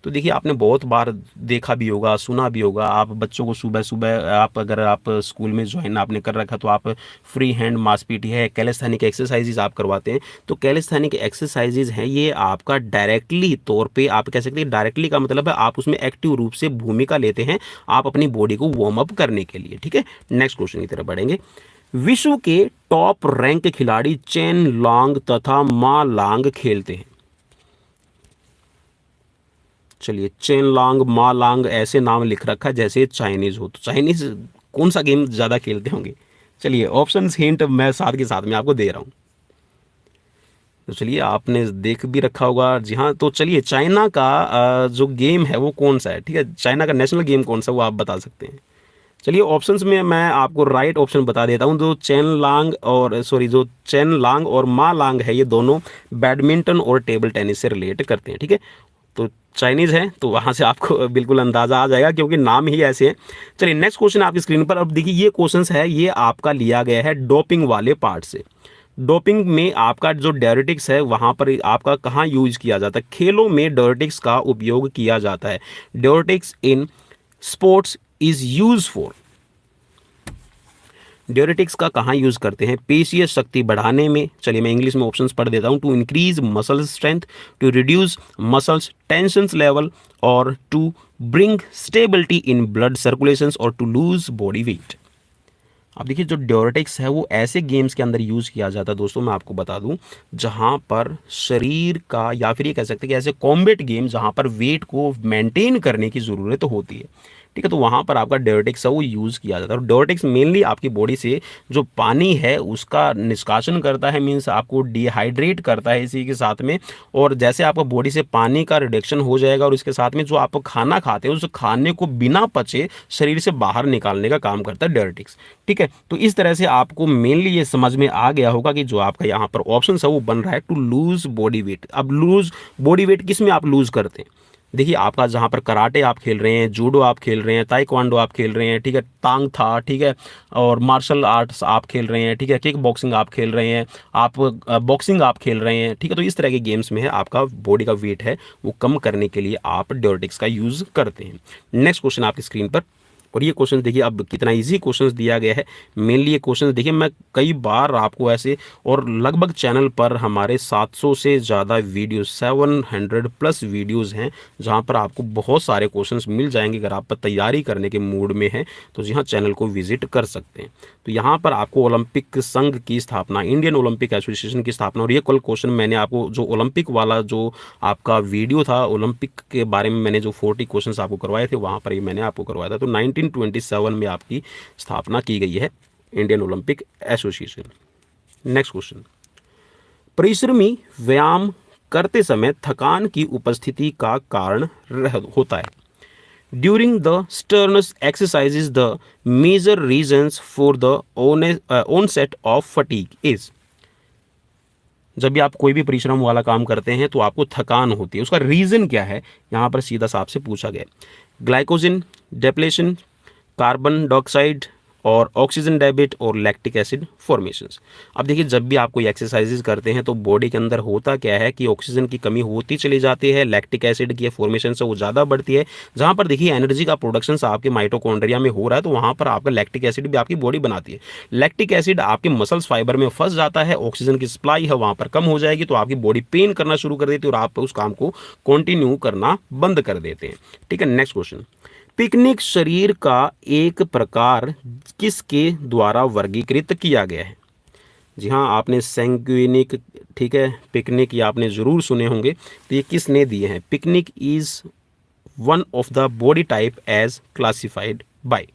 तो देखिए आपने बहुत बार देखा भी होगा, सुना भी होगा। आप बच्चों को सुबह सुबह अगर आप स्कूल में ज्वाइन आपने कर रखा तो आप फ्री हैंड मांसपेशियाँ है, कैलिस्थेनिक एक्सरसाइजेज आप करवाते हैं। तो कैलिस्थेनिक एक्सरसाइजेज हैं ये आपका डायरेक्टली तौर पे आप कह सकते हैं, डायरेक्टली का मतलब है आप उसमें एक्टिव रूप से भूमिका लेते हैं आप अपनी बॉडी को वार्म अप करने के लिए। ठीक है, नेक्स्ट क्वेश्चन की तरफ बढ़ेंगे। विश्व के टॉप रैंक खिलाड़ी चेन लॉन्ग तथा मा लांग खेलते हैं। चलिए, चेन लॉन्ग, मा लांग ऐसे नाम लिख रखा है जैसे चाइनीज हो। तो चाइनीज कौन सा गेम ज़्यादा खेलते होंगे? चलिए ऑप्शंस हिंट मैं साथ के साथ में आपको दे रहा हूँ। तो चलिए आपने देख भी रखा होगा। जी हाँ, तो चलिए चाइना का जो गेम है वो कौन सा है? ठीक है, चाइना का नेशनल गेम कौन सा वो आप बता सकते हैं। चलिए ऑप्शंस में मैं आपको राइट ऑप्शन बता देता हूँ। जो जो चेन लांग और मा लांग है ये दोनों बैडमिंटन और टेबल टेनिस से रिलेट करते हैं। ठीक है, तो चाइनीज़ है तो वहाँ से आपको बिल्कुल अंदाज़ा आ जाएगा क्योंकि नाम ही ऐसे हैं। चलिए नेक्स्ट क्वेश्चन आपकी स्क्रीन पर। अब देखिए ये क्वेश्चन है ये आपका लिया गया है डोपिंग वाले पार्ट से। डोपिंग में आपका जो डायरेटिक्स है वहाँ पर आपका कहाँ यूज किया जाता है? खेलों में डायरेटिक्स का उपयोग किया जाता है। Diuretics in sports is use for. Diuretics का कहाँ यूज़ करते हैं? पेशीय शक्ति बढ़ाने में। चलिए मैं इंग्लिश में ऑप्शंस पढ़ देता हूँ। To increase muscle strength, to reduce muscles tensions level, और to bring stability in blood circulations, और टू लूज बॉडी वेट। अब देखिए जो डायरेटिक्स है वो ऐसे गेम्स के अंदर यूज़ किया जाता है दोस्तों, मैं आपको बता दूं, जहां पर शरीर का या फिर ये कह सकते हैं कि ऐसे कॉम्बैट गेम जहां पर वेट को मेंटेन करने की ज़रूरत होती है। ठीक है, तो वहाँ पर आपका डायरेटिक्स है वो यूज़ किया जाता है। और डायरेटिक्स मेनली आपकी बॉडी से जो पानी है उसका निष्कासन करता है, मीन्स आपको डिहाइड्रेट करता है इसी के साथ में। और जैसे आपका बॉडी से पानी का रिडक्शन हो जाएगा और इसके साथ में जो आप खाना खाते हैं उस खाने को बिना पचे शरीर से बाहर निकालने का काम करता है डायरेटिक्स। ठीक है, तो इस तरह से आपको मेनली ये समझ में आ गया होगा कि जो आपका यहाँ पर ऑप्शन है वो बन रहा है टू लूज बॉडी वेट। अब लूज बॉडी वेट किस में आप लूज करते हैं? देखिए आपका जहाँ पर कराटे आप खेल रहे हैं, जूडो आप खेल रहे हैं, ताइक्वांडो आप खेल रहे हैं, ठीक है, तांग था, ठीक है, और मार्शल आर्ट्स आप खेल रहे हैं, ठीक है, किक बॉक्सिंग आप खेल रहे हैं, आप बॉक्सिंग आप खेल रहे हैं। ठीक है, तो इस तरह के गेम्स में है आपका बॉडी का वेट है वो कम करने के लिए आप डायरेटिक्स का यूज़ करते हैं। नेक्स्ट क्वेश्चन आपकी स्क्रीन पर। और ये क्वेश्चन देखिए अब कितना इजी क्वेश्चन दिया गया है। मेनली ये क्वेश्चन देखिए मैं कई बार आपको ऐसे, और लगभग चैनल पर हमारे 700 से ज़्यादा वीडियो, 700 प्लस वीडियोस हैं जहां पर आपको बहुत सारे क्वेश्चंस मिल जाएंगे। अगर आप तैयारी करने के मूड में हैं तो जी हाँ, चैनल को विजिट कर सकते हैं। तो यहाँ पर आपको ओलंपिक संघ की स्थापना, इंडियन ओलंपिक एसोसिएशन की स्थापना, और ये कल क्वेश्चन मैंने आपको जो ओलंपिक वाला जो आपका वीडियो था ओलंपिक के बारे में मैंने जो 40 क्वेश्चन आपको करवाए थे वहाँ पर ही मैंने आपको करवाया था। तो 1927 में आपकी स्थापना की गई है Indian Olympic association. Next question. परिश्रमी व्यायाम करते समय थकान की उपस्थिति का कारण होता है। During the strenuous exercises the major reasons for the onset of fatigue is. जब भी आप कोई भी परिश्रम वाला काम करते हैं तो आपको थकान होती है, उसका रीज़न क्या है यहाँ पर सीधा साफ से पूछा गया। ग्लाइकोजन डेप्लेशन, कार्बन डाइऑक्साइड और ऑक्सीजन डेबिट और लैक्टिक एसिड फॉर्मेशंस। अब देखिए जब भी आप कोई एक्सरसाइजेज करते हैं तो बॉडी के अंदर होता क्या है कि ऑक्सीजन की कमी होती चली जाती है, लैक्टिक एसिड की फॉर्मेशन से वो ज़्यादा बढ़ती है। जहाँ पर देखिए एनर्जी का प्रोडक्शन आपके माइटोकॉन्ड्रिया में हो रहा है तो वहाँ पर आपका लैक्टिक एसिड भी आपकी बॉडी बनाती है। लैक्टिक एसिड आपके मसल्स फाइबर में फंस जाता है, ऑक्सीजन की सप्लाई है वहाँ पर कम हो जाएगी तो आपकी बॉडी पेन करना शुरू कर देती है और आप उस काम को कंटिन्यू करना बंद कर देते हैं। ठीक है, नेक्स्ट क्वेश्चन। पिकनिक शरीर का एक प्रकार किसके द्वारा वर्गीकृत किया गया है? जी हाँ, आपने सैंग्विनिक, ठीक है, पिकनिक ये आपने ज़रूर सुने होंगे। तो ये किसने दिए हैं? Pyknic is one of the body type as classified by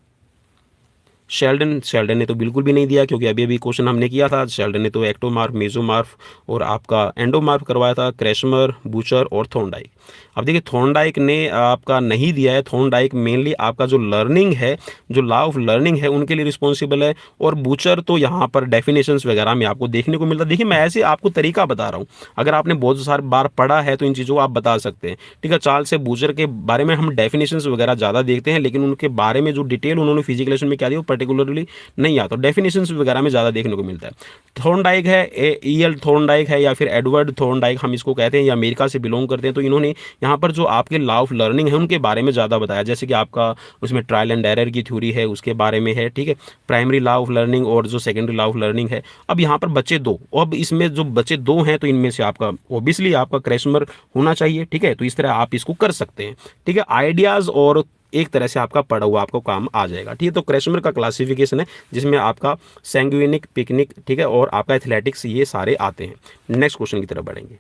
Sheldon ने तो बिल्कुल भी नहीं दिया क्योंकि अभी अभी क्वेश्चन हमने किया था। शेल्डन ने तो एक्टोमार्फ, मेसोमार्फ और आपका एंडोमार्फ करवाया था, क्रेशमर, बूचर और थॉर्नडाइक। अब देखिए थॉर्नडाइक ने आपका नहीं दिया है। थॉर्नडाइक मेनली आपका जो लर्निंग है, जो लॉ ऑफ लर्निंग है उनके लिए रिस्पॉन्सिबल है, और बूचर तो यहाँ पर डेफिनेशंस वगैरह में आपको देखने को मिलता है। देखिए मैं ऐसे आपको तरीका बता रहा हूँ, अगर आपने बहुत सारे बार पढ़ा है तो इन चीज़ों को आप बता सकते हैं। ठीक है, चार्ल्स से बूचर के बारे में हम डेफिनेशंस वगैरह ज़्यादा देखते हैं लेकिन उनके बारे में जो डिटेल उन्होंने फिजिकलेशन में क्या दिया वो पर्टिकुलरली नहीं आता, डेफिनेशंस वगैरह में ज़्यादा देखने को मिलता है। थॉर्नडाइक है, E.L. थॉर्नडाइक है या फिर एडवर्ड थॉर्नडाइक हम इसको कहते हैं, ये अमेरिका से बिलोंग करते हैं। तो इन्होंने यहाँ पर जो आपके लॉ ऑफ लर्निंग है उनके बारे में ज़्यादा बताया, जैसे कि आपका उसमें ट्रायल एंड एरर की थ्योरी है उसके बारे में है, ठीक है, प्राइमरी लॉ ऑफ लर्निंग और जो सेकेंडरी लॉ ऑफ लर्निंग है। अब यहाँ पर बचे दो, अब इसमें जो बचे दो हैं तो इनमें से आपका ओबियसली आपका क्रेशमर होना चाहिए, ठीक है, तो इस तरह आप इसको कर सकते हैं, ठीक है। आइडियाज़ और एक तरह से आपका पढ़ा हुआ आपको काम आ जाएगा, ठीक है। तो क्रेशमर का क्लासिफिकेशन है जिसमें आपका सैंग्विनिक, पिकनिक, ठीक है, और आपका एथलेटिक्स, ये सारे आते हैं। नेक्स्ट क्वेश्चन की तरफ बढ़ेंगे।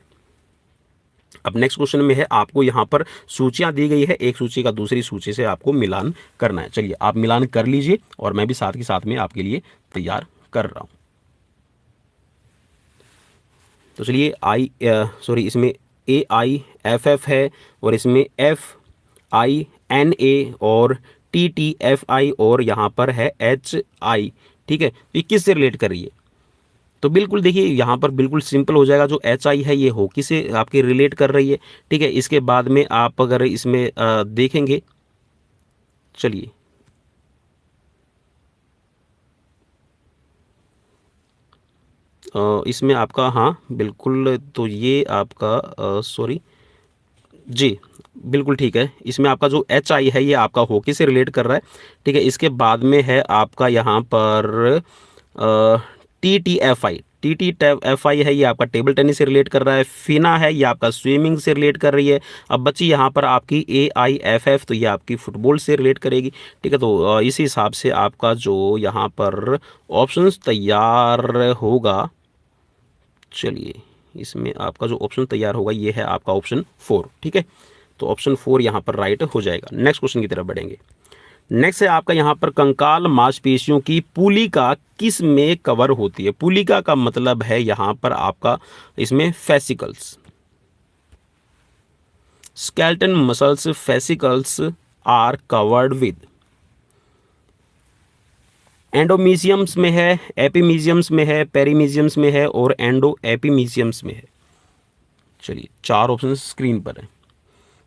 अब नेक्स्ट क्वेश्चन में है आपको यहाँ पर सूचियाँ दी गई है, एक सूची का दूसरी सूची से आपको मिलान करना है। चलिए आप मिलान कर लीजिए और मैं भी साथ के साथ में आपके लिए तैयार कर रहा हूँ। तो चलिए इसमें AIFF है और इसमें FINA और TTFI और यहाँ पर है HI, ठीक है। तो ये किससे रिलेट कर रही है? तो बिल्कुल देखिए यहाँ पर बिल्कुल सिंपल हो जाएगा, जो HI है ये हॉकी से आपके रिलेट कर रही है, ठीक है। इसके बाद में आप अगर इसमें देखेंगे, चलिए इसमें आपका, हाँ बिल्कुल, तो ये आपका सॉरी जी, बिल्कुल ठीक है। इसमें आपका जो HI है ये आपका हॉकी से रिलेट कर रहा है, ठीक है। इसके बाद में है आपका यहाँ पर TTFI है, ये आपका टेबल टेनिस से रिलेट कर रहा है। फिना है, ये आपका स्विमिंग से रिलेट कर रही है। अब बची यहाँ पर आपकी AIFF, तो ये आपकी फुटबॉल से रिलेट करेगी, ठीक है। तो इसी हिसाब से आपका जो यहाँ पर ऑप्शंस तैयार होगा, चलिए इसमें आपका जो ऑप्शन तैयार होगा ये है आपका ऑप्शन 4, ठीक है। तो ऑप्शन 4 यहाँ पर राइट हो जाएगा। नेक्स्ट क्वेश्चन की तरफ बढ़ेंगे। नेक्स्ट है आपका यहाँ पर कंकाल मांसपेशियों की पुलिका किस में कवर होती है? पुलिका का मतलब है यहाँ पर आपका इसमें fascicles, skeleton muscles fascicles are covered with, endomysiums में है, एपिमीजियम्स में है, पेरीमीजियम्स में है और एंडो एपिमीजियम्स में है। चलिए 4 ऑप्शन स्क्रीन पर है।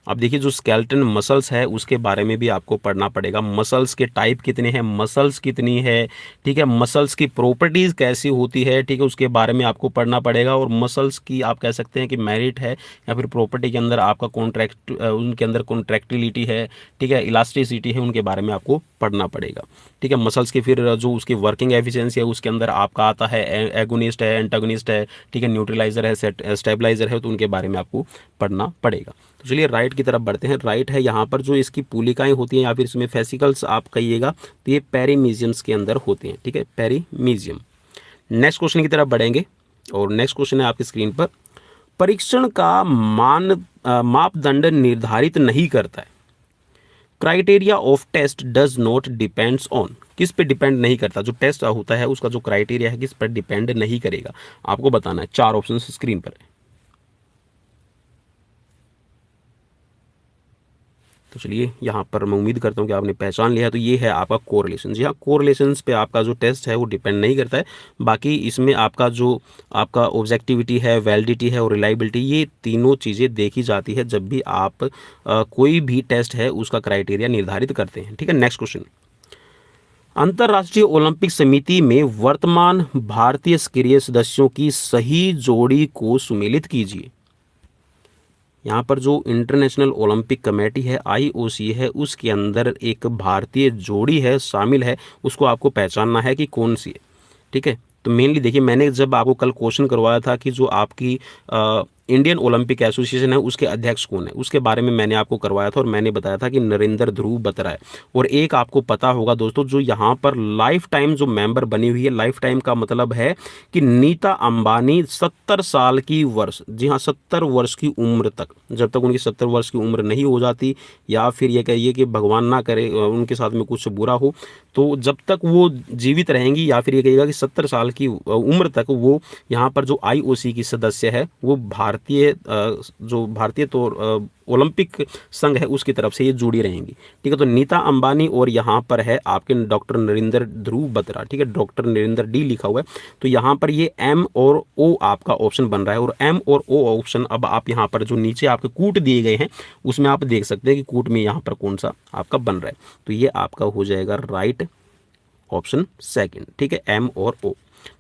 अब देखिए जो स्केलेटन मसल्स है उसके बारे में भी आपको पढ़ना पड़ेगा, मसल्स के टाइप कितने हैं, मसल्स कितनी है, ठीक है, मसल्स की प्रॉपर्टीज़ कैसी होती है, ठीक है, उसके बारे में आपको पढ़ना पड़ेगा। और मसल्स की आप कह सकते हैं कि मेरिट है या फिर प्रॉपर्टी के अंदर आपका उनके अंदर कॉन्ट्रैक्टिलिटी है, ठीक है, इलास्टिसिटी है, उनके बारे में आपको पढ़ना पड़ेगा, ठीक है। मसल्स की फिर जो उसकी वर्किंग एफिशिएंसी है उसके अंदर आपका आता है एगोनिस्ट है, एंटागोनिस्ट है, ठीक है, न्यूट्रलाइजर है, स्टेबलाइजर है, तो उनके बारे में आपको पढ़ना पड़ेगा। तो चलिए राइट की तरफ बढ़ते हैं। राइट है यहाँ पर जो इसकी पुलिकाएं होती हैं या फिर इसमें फेसिकल्स आप कहिएगा, तो ये पेरीमीजियम्स के अंदर होते हैं, ठीक है, पेरीमीजियम। नेक्स्ट क्वेश्चन की तरफ बढ़ेंगे और नेक्स्ट क्वेश्चन है आपकी स्क्रीन पर, परीक्षण का मापदंड निर्धारित नहीं करता है। Criteria of test does not depends on, किस पे डिपेंड नहीं करता? जो टेस्ट होता है उसका जो क्राइटेरिया है किस पर डिपेंड नहीं करेगा, आपको बताना है। 4 ऑप्शन स्क्रीन पर है। तो चलिए यहाँ पर मैं उम्मीद करता हूँ कि आपने पहचान लिया है। तो ये है आपका कोरिलेशन। जी हाँ, कोरिलेशंस पे आपका जो टेस्ट है वो डिपेंड नहीं करता है। बाकी इसमें आपका जो आपका ऑब्जेक्टिविटी है, वैलिडिटी है और रिलायबिलिटी, ये तीनों चीज़ें देखी जाती है जब भी आप कोई भी टेस्ट है उसका क्राइटेरिया निर्धारित करते हैं, ठीक है। नेक्स्ट क्वेश्चन, अंतर्राष्ट्रीय ओलंपिक समिति में वर्तमान भारतीय सक्रिय सदस्यों की सही जोड़ी को सुमेलित कीजिए। यहाँ पर जो इंटरनेशनल ओलंपिक कमेटी है IOC है उसके अंदर एक भारतीय जोड़ी है शामिल है, उसको आपको पहचानना है कि कौन सी है, ठीक है। तो मेनली देखिए मैंने जब आपको कल क्वेश्चन करवाया था कि जो आपकी इंडियन ओलंपिक एसोसिएशन है उसके अध्यक्ष कौन है, उसके बारे में मैंने आपको करवाया था और मैंने बताया था कि नरेंद्र ध्रुव बत्रा है। और एक आपको पता होगा दोस्तों, जो यहाँ पर लाइफ टाइम जो मेंबर बनी हुई है, लाइफ टाइम का मतलब है कि नीता अंबानी 70 साल की वर्ष, जी हाँ 70 वर्ष की उम्र तक, जब तक उनकी 70 वर्ष की उम्र नहीं हो जाती या फिर ये कहिए कि भगवान ना करे उनके साथ में कुछ बुरा हो, तो जब तक वो जीवित रहेंगी या फिर ये कहिएगा कि 70 साल की उम्र तक वो यहाँ पर जो IOC की सदस्य है वो भारतीय तो ओलंपिक संघ है उसकी तरफ से ये जुड़ी रहेंगी, ठीक है। तो नीता अंबानी और यहाँ पर है आपके डॉक्टर नरेंद्र ध्रुव बत्रा, ठीक है, डॉक्टर नरेंद्र D लिखा हुआ है। तो यहाँ पर ये M और O आपका ऑप्शन बन रहा है और M और O ऑप्शन अब आप यहाँ पर जो नीचे आपके कूट दिए गए हैं उसमें आप देख सकते हैं कि कूट में यहाँ पर कौन सा आपका बन रहा है। तो ये आपका हो जाएगा राइट ऑप्शन सेकंड, ठीक है, एम और ओ।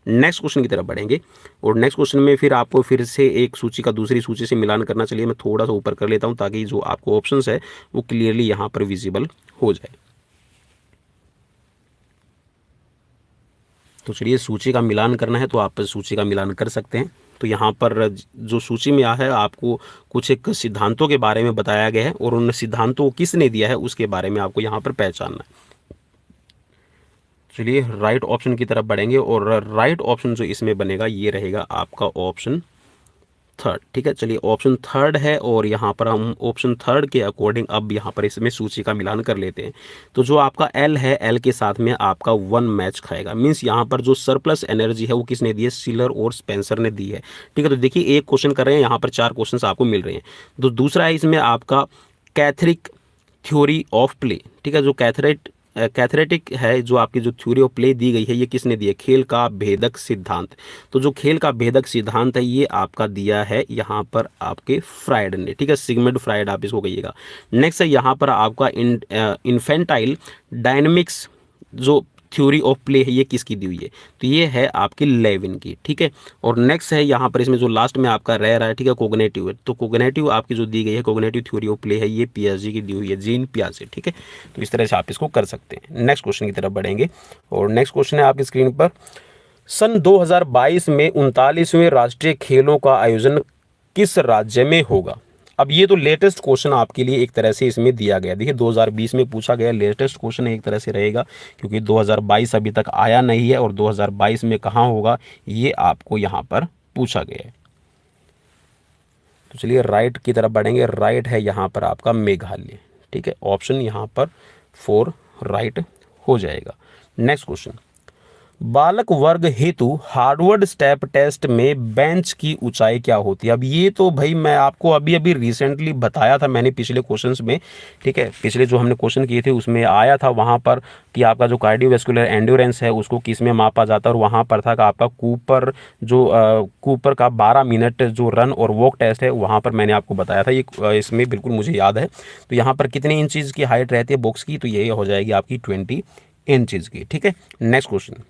नेक्स्ट क्वेश्चन की तरफ बढ़ेंगे और नेक्स्ट क्वेश्चन में फिर आपको फिर से एक सूची का दूसरी सूची से मिलान करना। चलिए मैं थोड़ा सा ऊपर कर लेता हूं ताकि जो आपको ऑप्शंस है वो क्लियरली यहां पर विजिबल हो जाए। तो चलिए सूची का मिलान करना है तो आप सूची का मिलान कर सकते हैं। तो यहाँ पर जो सूची में आया है आपको कुछ एक सिद्धांतों के बारे में बताया गया है और उन सिद्धांतों को किसने दिया है उसके बारे में आपको यहाँ पर पहचानना है। चलिए राइट ऑप्शन की तरफ बढ़ेंगे और राइट ऑप्शन जो इसमें बनेगा ये रहेगा आपका ऑप्शन थर्ड, ठीक है। चलिए ऑप्शन थर्ड है और यहाँ पर हम ऑप्शन थर्ड के अकॉर्डिंग अब यहाँ पर इसमें सूची का मिलान कर लेते हैं। तो जो आपका एल है, एल के साथ में आपका 1 मैच खाएगा, मीन्स यहाँ पर जो सरप्लस एनर्जी है वो किसने दी है, शिलर और स्पेंसर ने दी है, ठीक है। तो देखिए एक क्वेश्चन कर रहे हैं, यहाँ पर 4 क्वेश्चन आपको मिल रहे हैं। तो दूसरा है इसमें आपका कैथरिक थ्योरी ऑफ प्ले, ठीक है। जो कैथरेटिक है, जो आपकी जो थ्योरी ऑफ प्ले दी गई है ये किसने दी है, खेल का भेदक सिद्धांत। तो जो खेल का भेदक सिद्धांत है ये आपका दिया है यहाँ पर आपके फ्राइड ने, ठीक है, सिगमंड फ्राइड आप इसको कहिएगा। नेक्स्ट है यहाँ पर आपका इन्फेंटाइल डायनेमिक्स जो थ्योरी ऑफ प्ले है ये किसकी दी हुई है, तो ये है आपकी लेविन की, ठीक है। और नेक्स्ट है यहाँ पर इसमें जो लास्ट में आपका रह रहा है, ठीक है, कोग्नेटिव है। तो कोग्नेटिव आपकी जो दी गई है, कोग्नेटिव थ्योरी ऑफ प्ले है, ये पियाजे की दी हुई है, जीन पियाजे, ठीक है। तो इस तरह से आप इसको कर सकते हैं। नेक्स्ट क्वेश्चन की तरफ बढ़ेंगे और नेक्स्ट क्वेश्चन है आपकी स्क्रीन पर, सन 2022 में 39वें राष्ट्रीय खेलों का आयोजन किस राज्य में होगा। अब ये तो लेटेस्ट क्वेश्चन आपके लिए एक तरह से इसमें दिया गया, देखिए 2020 में पूछा गया, लेटेस्ट क्वेश्चन एक तरह से रहेगा क्योंकि 2022 अभी तक आया नहीं है और 2022 में कहाँ होगा ये आपको यहाँ पर पूछा गया है। तो चलिए राइट की तरफ बढ़ेंगे, राइट है यहाँ पर आपका मेघालय, ठीक है, ऑप्शन यहाँ पर 4 राइट हो जाएगा। नेक्स्ट क्वेश्चन, बालक वर्ग हेतु हार्वर्ड स्टेप टेस्ट में बेंच की ऊंचाई क्या होती है। अब ये तो भाई मैं आपको अभी अभी रिसेंटली बताया था मैंने पिछले क्वेश्चंस में, ठीक है, पिछले जो हमने क्वेश्चन किए थे उसमें आया था वहाँ पर कि आपका जो कार्डियोवैस्कुलर एंड्योरेंस है उसको किस में मापा जाता है और वहाँ पर था कि आपका कूपर जो कूपर का 12 मिनट जो रन और वॉक टेस्ट है वहाँ पर मैंने आपको बताया था, ये इसमें बिल्कुल मुझे याद है। तो यहाँ पर कितने इंचज़ की हाइट रहती है बॉक्स की, तो ये हो जाएगी आपकी 20 इंचज़ की, ठीक है। नेक्स्ट क्वेश्चन,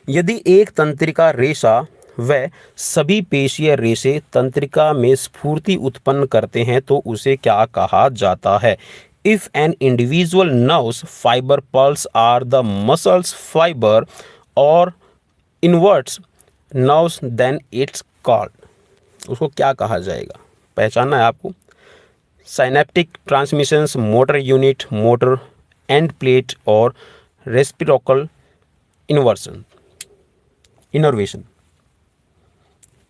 यदि एक तंत्रिका रेशा व सभी पेशीय रेशे तंत्रिका में स्फूर्ति उत्पन्न करते हैं तो उसे क्या कहा जाता है। If an individual nerves fibre pulse are the muscles fibre और inverts nerves then it's called, उसको क्या कहा जाएगा, पहचानना है आपको। Synaptic transmissions, motor unit, motor end plate और रेस्पिरोकल इनर्वेशन।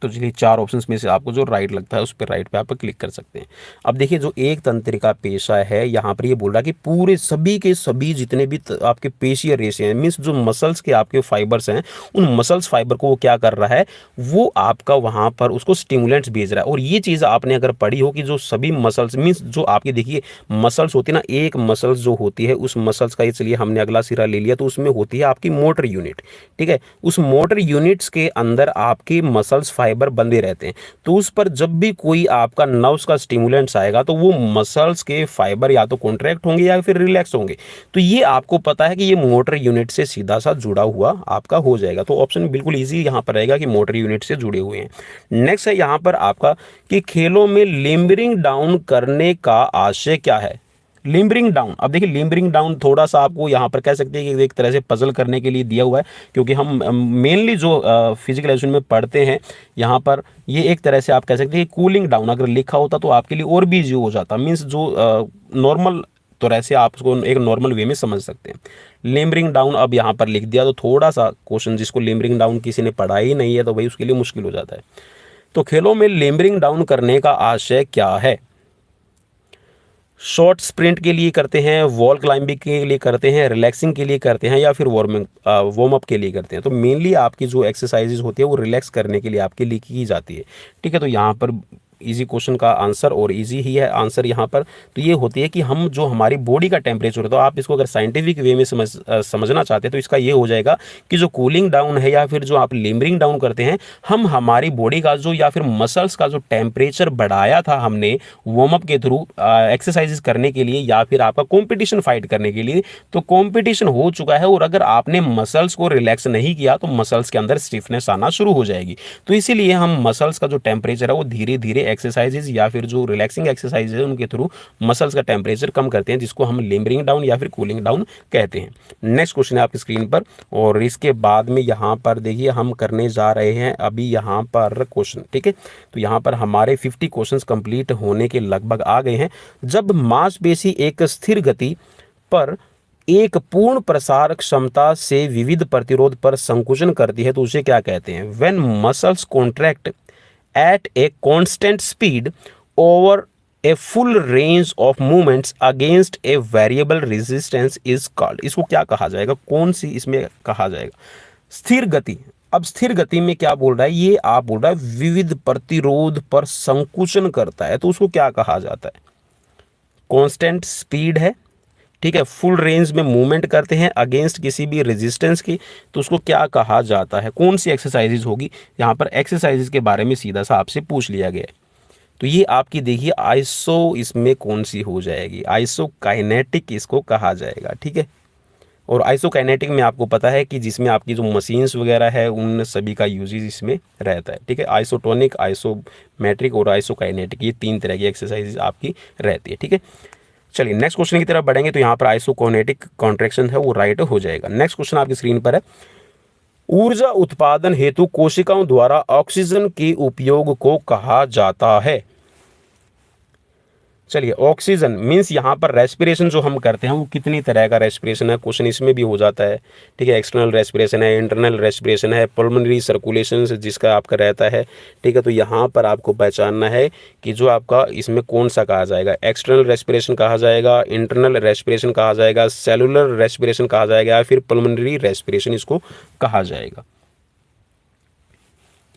तो चलिए 4 ऑप्शंस में से आपको जो राइट लगता है उस पर राइट पे आप क्लिक कर सकते हैं। अब देखिए जो एक तंत्रिका पेशा है यहाँ पर ये बोल रहा है कि पूरे सभी के सभी जितने भी आपके पेशीय रेशे हैं, मीन्स जो मसल्स के आपके फाइबर्स हैं, उन मसल्स फाइबर को वो क्या कर रहा है, वो आपका वहाँ पर उसको स्टिमुलेंट्स भेज रहा है। और ये चीज़ आपने अगर पढ़ी हो कि जो सभी मसल्स मीन्स जो आपकी देखिए मसल्स होती है ना, एक मसल्स जो होती है उस मसल्स का, ये चलिए हमने अगला सिरा ले लिया, तो उसमें होती है आपकी मोटर यूनिट, ठीक है। उस मोटर यूनिट्स के अंदर आपके मसल्स फाइबर बंधे रहते हैं, तो उस पर जब भी कोई आपका नर्व्स का स्टिमुलेंट्स आएगा तो वो मसल्स के फाइबर या तो कॉन्ट्रैक्ट होंगे या फिर रिलैक्स होंगे। तो ये आपको पता है कि ये मोटर यूनिट से सीधा सा जुड़ा हुआ आपका हो जाएगा। तो ऑप्शन बिल्कुल इजी यहाँ पर रहेगा कि मोटर यूनिट से जुड़े हुए हैं। नेक्स्ट है यहाँ पर आपका कि खेलों में लिम्बरिंग डाउन करने का आशय क्या है। लिम्बरिंग डाउन, अब देखिए लिम्बरिंग डाउन थोड़ा सा आपको यहाँ पर कह सकते हैं कि एक तरह से पजल करने के लिए दिया हुआ है, क्योंकि हम मेनली जो फिजिकल एजुकेशन में पढ़ते हैं यहाँ पर ये एक तरह से आप कह सकते हैं कूलिंग डाउन अगर लिखा होता तो आपके लिए और भी इजी हो जाता, मीन्स जो नॉर्मल, तो ऐसे आप उसको एक नॉर्मल वे में समझ सकते हैं। लिम्बरिंग डाउन अब यहाँ पर लिख दिया तो थोड़ा सा क्वेश्चन जिसको लिम्बरिंग डाउन किसी ने पढ़ा ही नहीं है तो भाई उसके लिए मुश्किल हो जाता है। तो खेलों में लिम्बरिंग डाउन करने का आशय क्या है। शॉर्ट स्प्रिंट के लिए करते हैं, वॉल क्लाइंबिंग के लिए करते हैं, रिलैक्सिंग के लिए करते हैं या फिर वार्म अप के लिए करते हैं। तो मेनली आपकी जो एक्सरसाइजेज होती है वो रिलैक्स करने के लिए आपके लिए की जाती है, ठीक है। तो यहाँ पर इजी क्वेश्चन का आंसर और इजी ही है आंसर यहाँ पर। तो ये होती है कि हम जो हमारी बॉडी का टेम्परेचर है, तो आप इसको अगर साइंटिफिक वे में समझना चाहते हैं तो इसका ये हो जाएगा कि जो कूलिंग डाउन है या फिर जो आप लिमरिंग डाउन करते हैं, हम हमारी बॉडी का जो या फिर मसल्स का जो टेम्परेचर बढ़ाया था हमने वार्म अप के थ्रू एक्सरसाइजेस करने के लिए या फिर आपका कॉम्पिटिशन फाइट करने के लिए, तो कॉम्पिटिशन हो चुका है और अगर आपने मसल्स को रिलैक्स नहीं किया तो मसल्स के अंदर स्टिफनेस आना शुरू हो जाएगी। तो इसीलिए हम मसल्स का जो टेम्परेचर है वो धीरे धीरे एक्सरसाइजेज या फिर जो रिलैक्सिंग एक्सरसाइज है उनके थ्रू मसल्स का टेम्परेचर कम करते हैं, जिसको हम लिमरिंग डाउन या फिर कूलिंग डाउन कहते हैं। नेक्स्ट क्वेश्चन है आपकी स्क्रीन पर, और इसके बाद में यहाँ पर देखिए हम करने जा रहे हैं अभी यहाँ पर क्वेश्चन, ठीक है। तो यहाँ पर हमारे 50 क्वेश्चंस कंप्लीट होने के लगभग आ गए हैं। जब मांसपेशी एक स्थिर गति पर एक पूर्ण प्रसार क्षमता से विविध प्रतिरोध पर संकुचन करती है तो उसे क्या कहते हैं? When muscles contract at a constant speed over a full range of movements against a variable resistance is called. इसको क्या कहा जाएगा? कौन सी इसमें कहा जाएगा? स्थिर गति। अब स्थिर गति में क्या बोल रहा है? ये आप बोल रहा है विविध प्रतिरोध पर संकुचन करता है, तो उसको क्या कहा जाता है? कांस्टेंट स्पीड है, ठीक है, फुल रेंज में मूवमेंट करते हैं अगेंस्ट किसी भी रेजिस्टेंस की, तो उसको क्या कहा जाता है? कौन सी एक्सरसाइजेज होगी? यहाँ पर एक्सरसाइजेज के बारे में सीधा सा आपसे पूछ लिया गया है। तो ये आपकी देखिए आइसो, इसमें कौन सी हो जाएगी? आइसोकाइनेटिक इसको कहा जाएगा, ठीक है। और आइसोकाइनेटिक में आपको पता है कि जिसमें आपकी जो मशीन्स वगैरह है उन सभी का यूजेज इसमें रहता है, ठीक है। आइसोटोनिक, आइसोमेट्रिक और आइसोकाइनेटिक, ये 3 तरह की एक्सरसाइजेज आपकी रहती है, ठीक है। चलिए नेक्स्ट क्वेश्चन की तरफ बढ़ेंगे। तो यहाँ पर आइसोकोनेटिक कॉन्ट्रैक्शन है वो राइट हो जाएगा। नेक्स्ट क्वेश्चन आपकी स्क्रीन पर है, ऊर्जा उत्पादन हेतु कोशिकाओं द्वारा ऑक्सीजन के उपयोग को कहा जाता है। चलिए ऑक्सीजन मीन्स यहाँ पर रेस्पिरेशन जो हम करते हैं वो कितनी तरह का रेस्पिरेशन है, क्वेश्चन इसमें भी हो जाता है, ठीक है। एक्सटर्नल रेस्पिरेशन है, इंटरनल रेस्पिरेशन है, पल्मोनरी सर्कुलेशन जिसका आपका रहता है, ठीक है। तो यहाँ पर आपको पहचानना है कि जो आपका इसमें कौन सा कहा जाएगा, एक्सटर्नल रेस्पिरेशन कहा जाएगा, इंटरनल रेस्पिरेशन कहा जाएगा, सेलुलर रेस्पिरेशन कहा जाएगा या फिर पल्मोनरी रेस्पिरेशन इसको कहा जाएगा।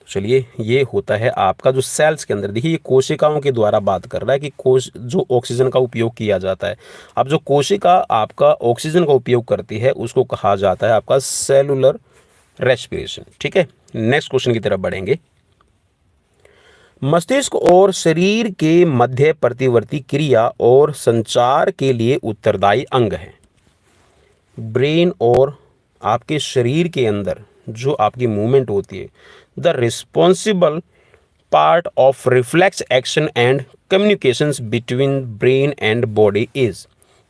चलिए ये होता है आपका जो सेल्स के अंदर, देखिए ये कोशिकाओं के द्वारा बात कर रहा है कि कोश जो ऑक्सीजन का उपयोग किया जाता है। अब जो कोशिका आपका ऑक्सीजन का उपयोग करती है उसको कहा जाता है आपका सेलुलर रेस्पिरेशन, ठीक है। नेक्स्ट क्वेश्चन की तरफ बढ़ेंगे। मस्तिष्क और शरीर के मध्य प्रतिवर्ती क्रिया और संचार के लिए उत्तरदायी अंग है। ब्रेन और आपके शरीर के अंदर जो आपकी मूवमेंट होती है, the responsible part of reflex action and communications between brain and body is.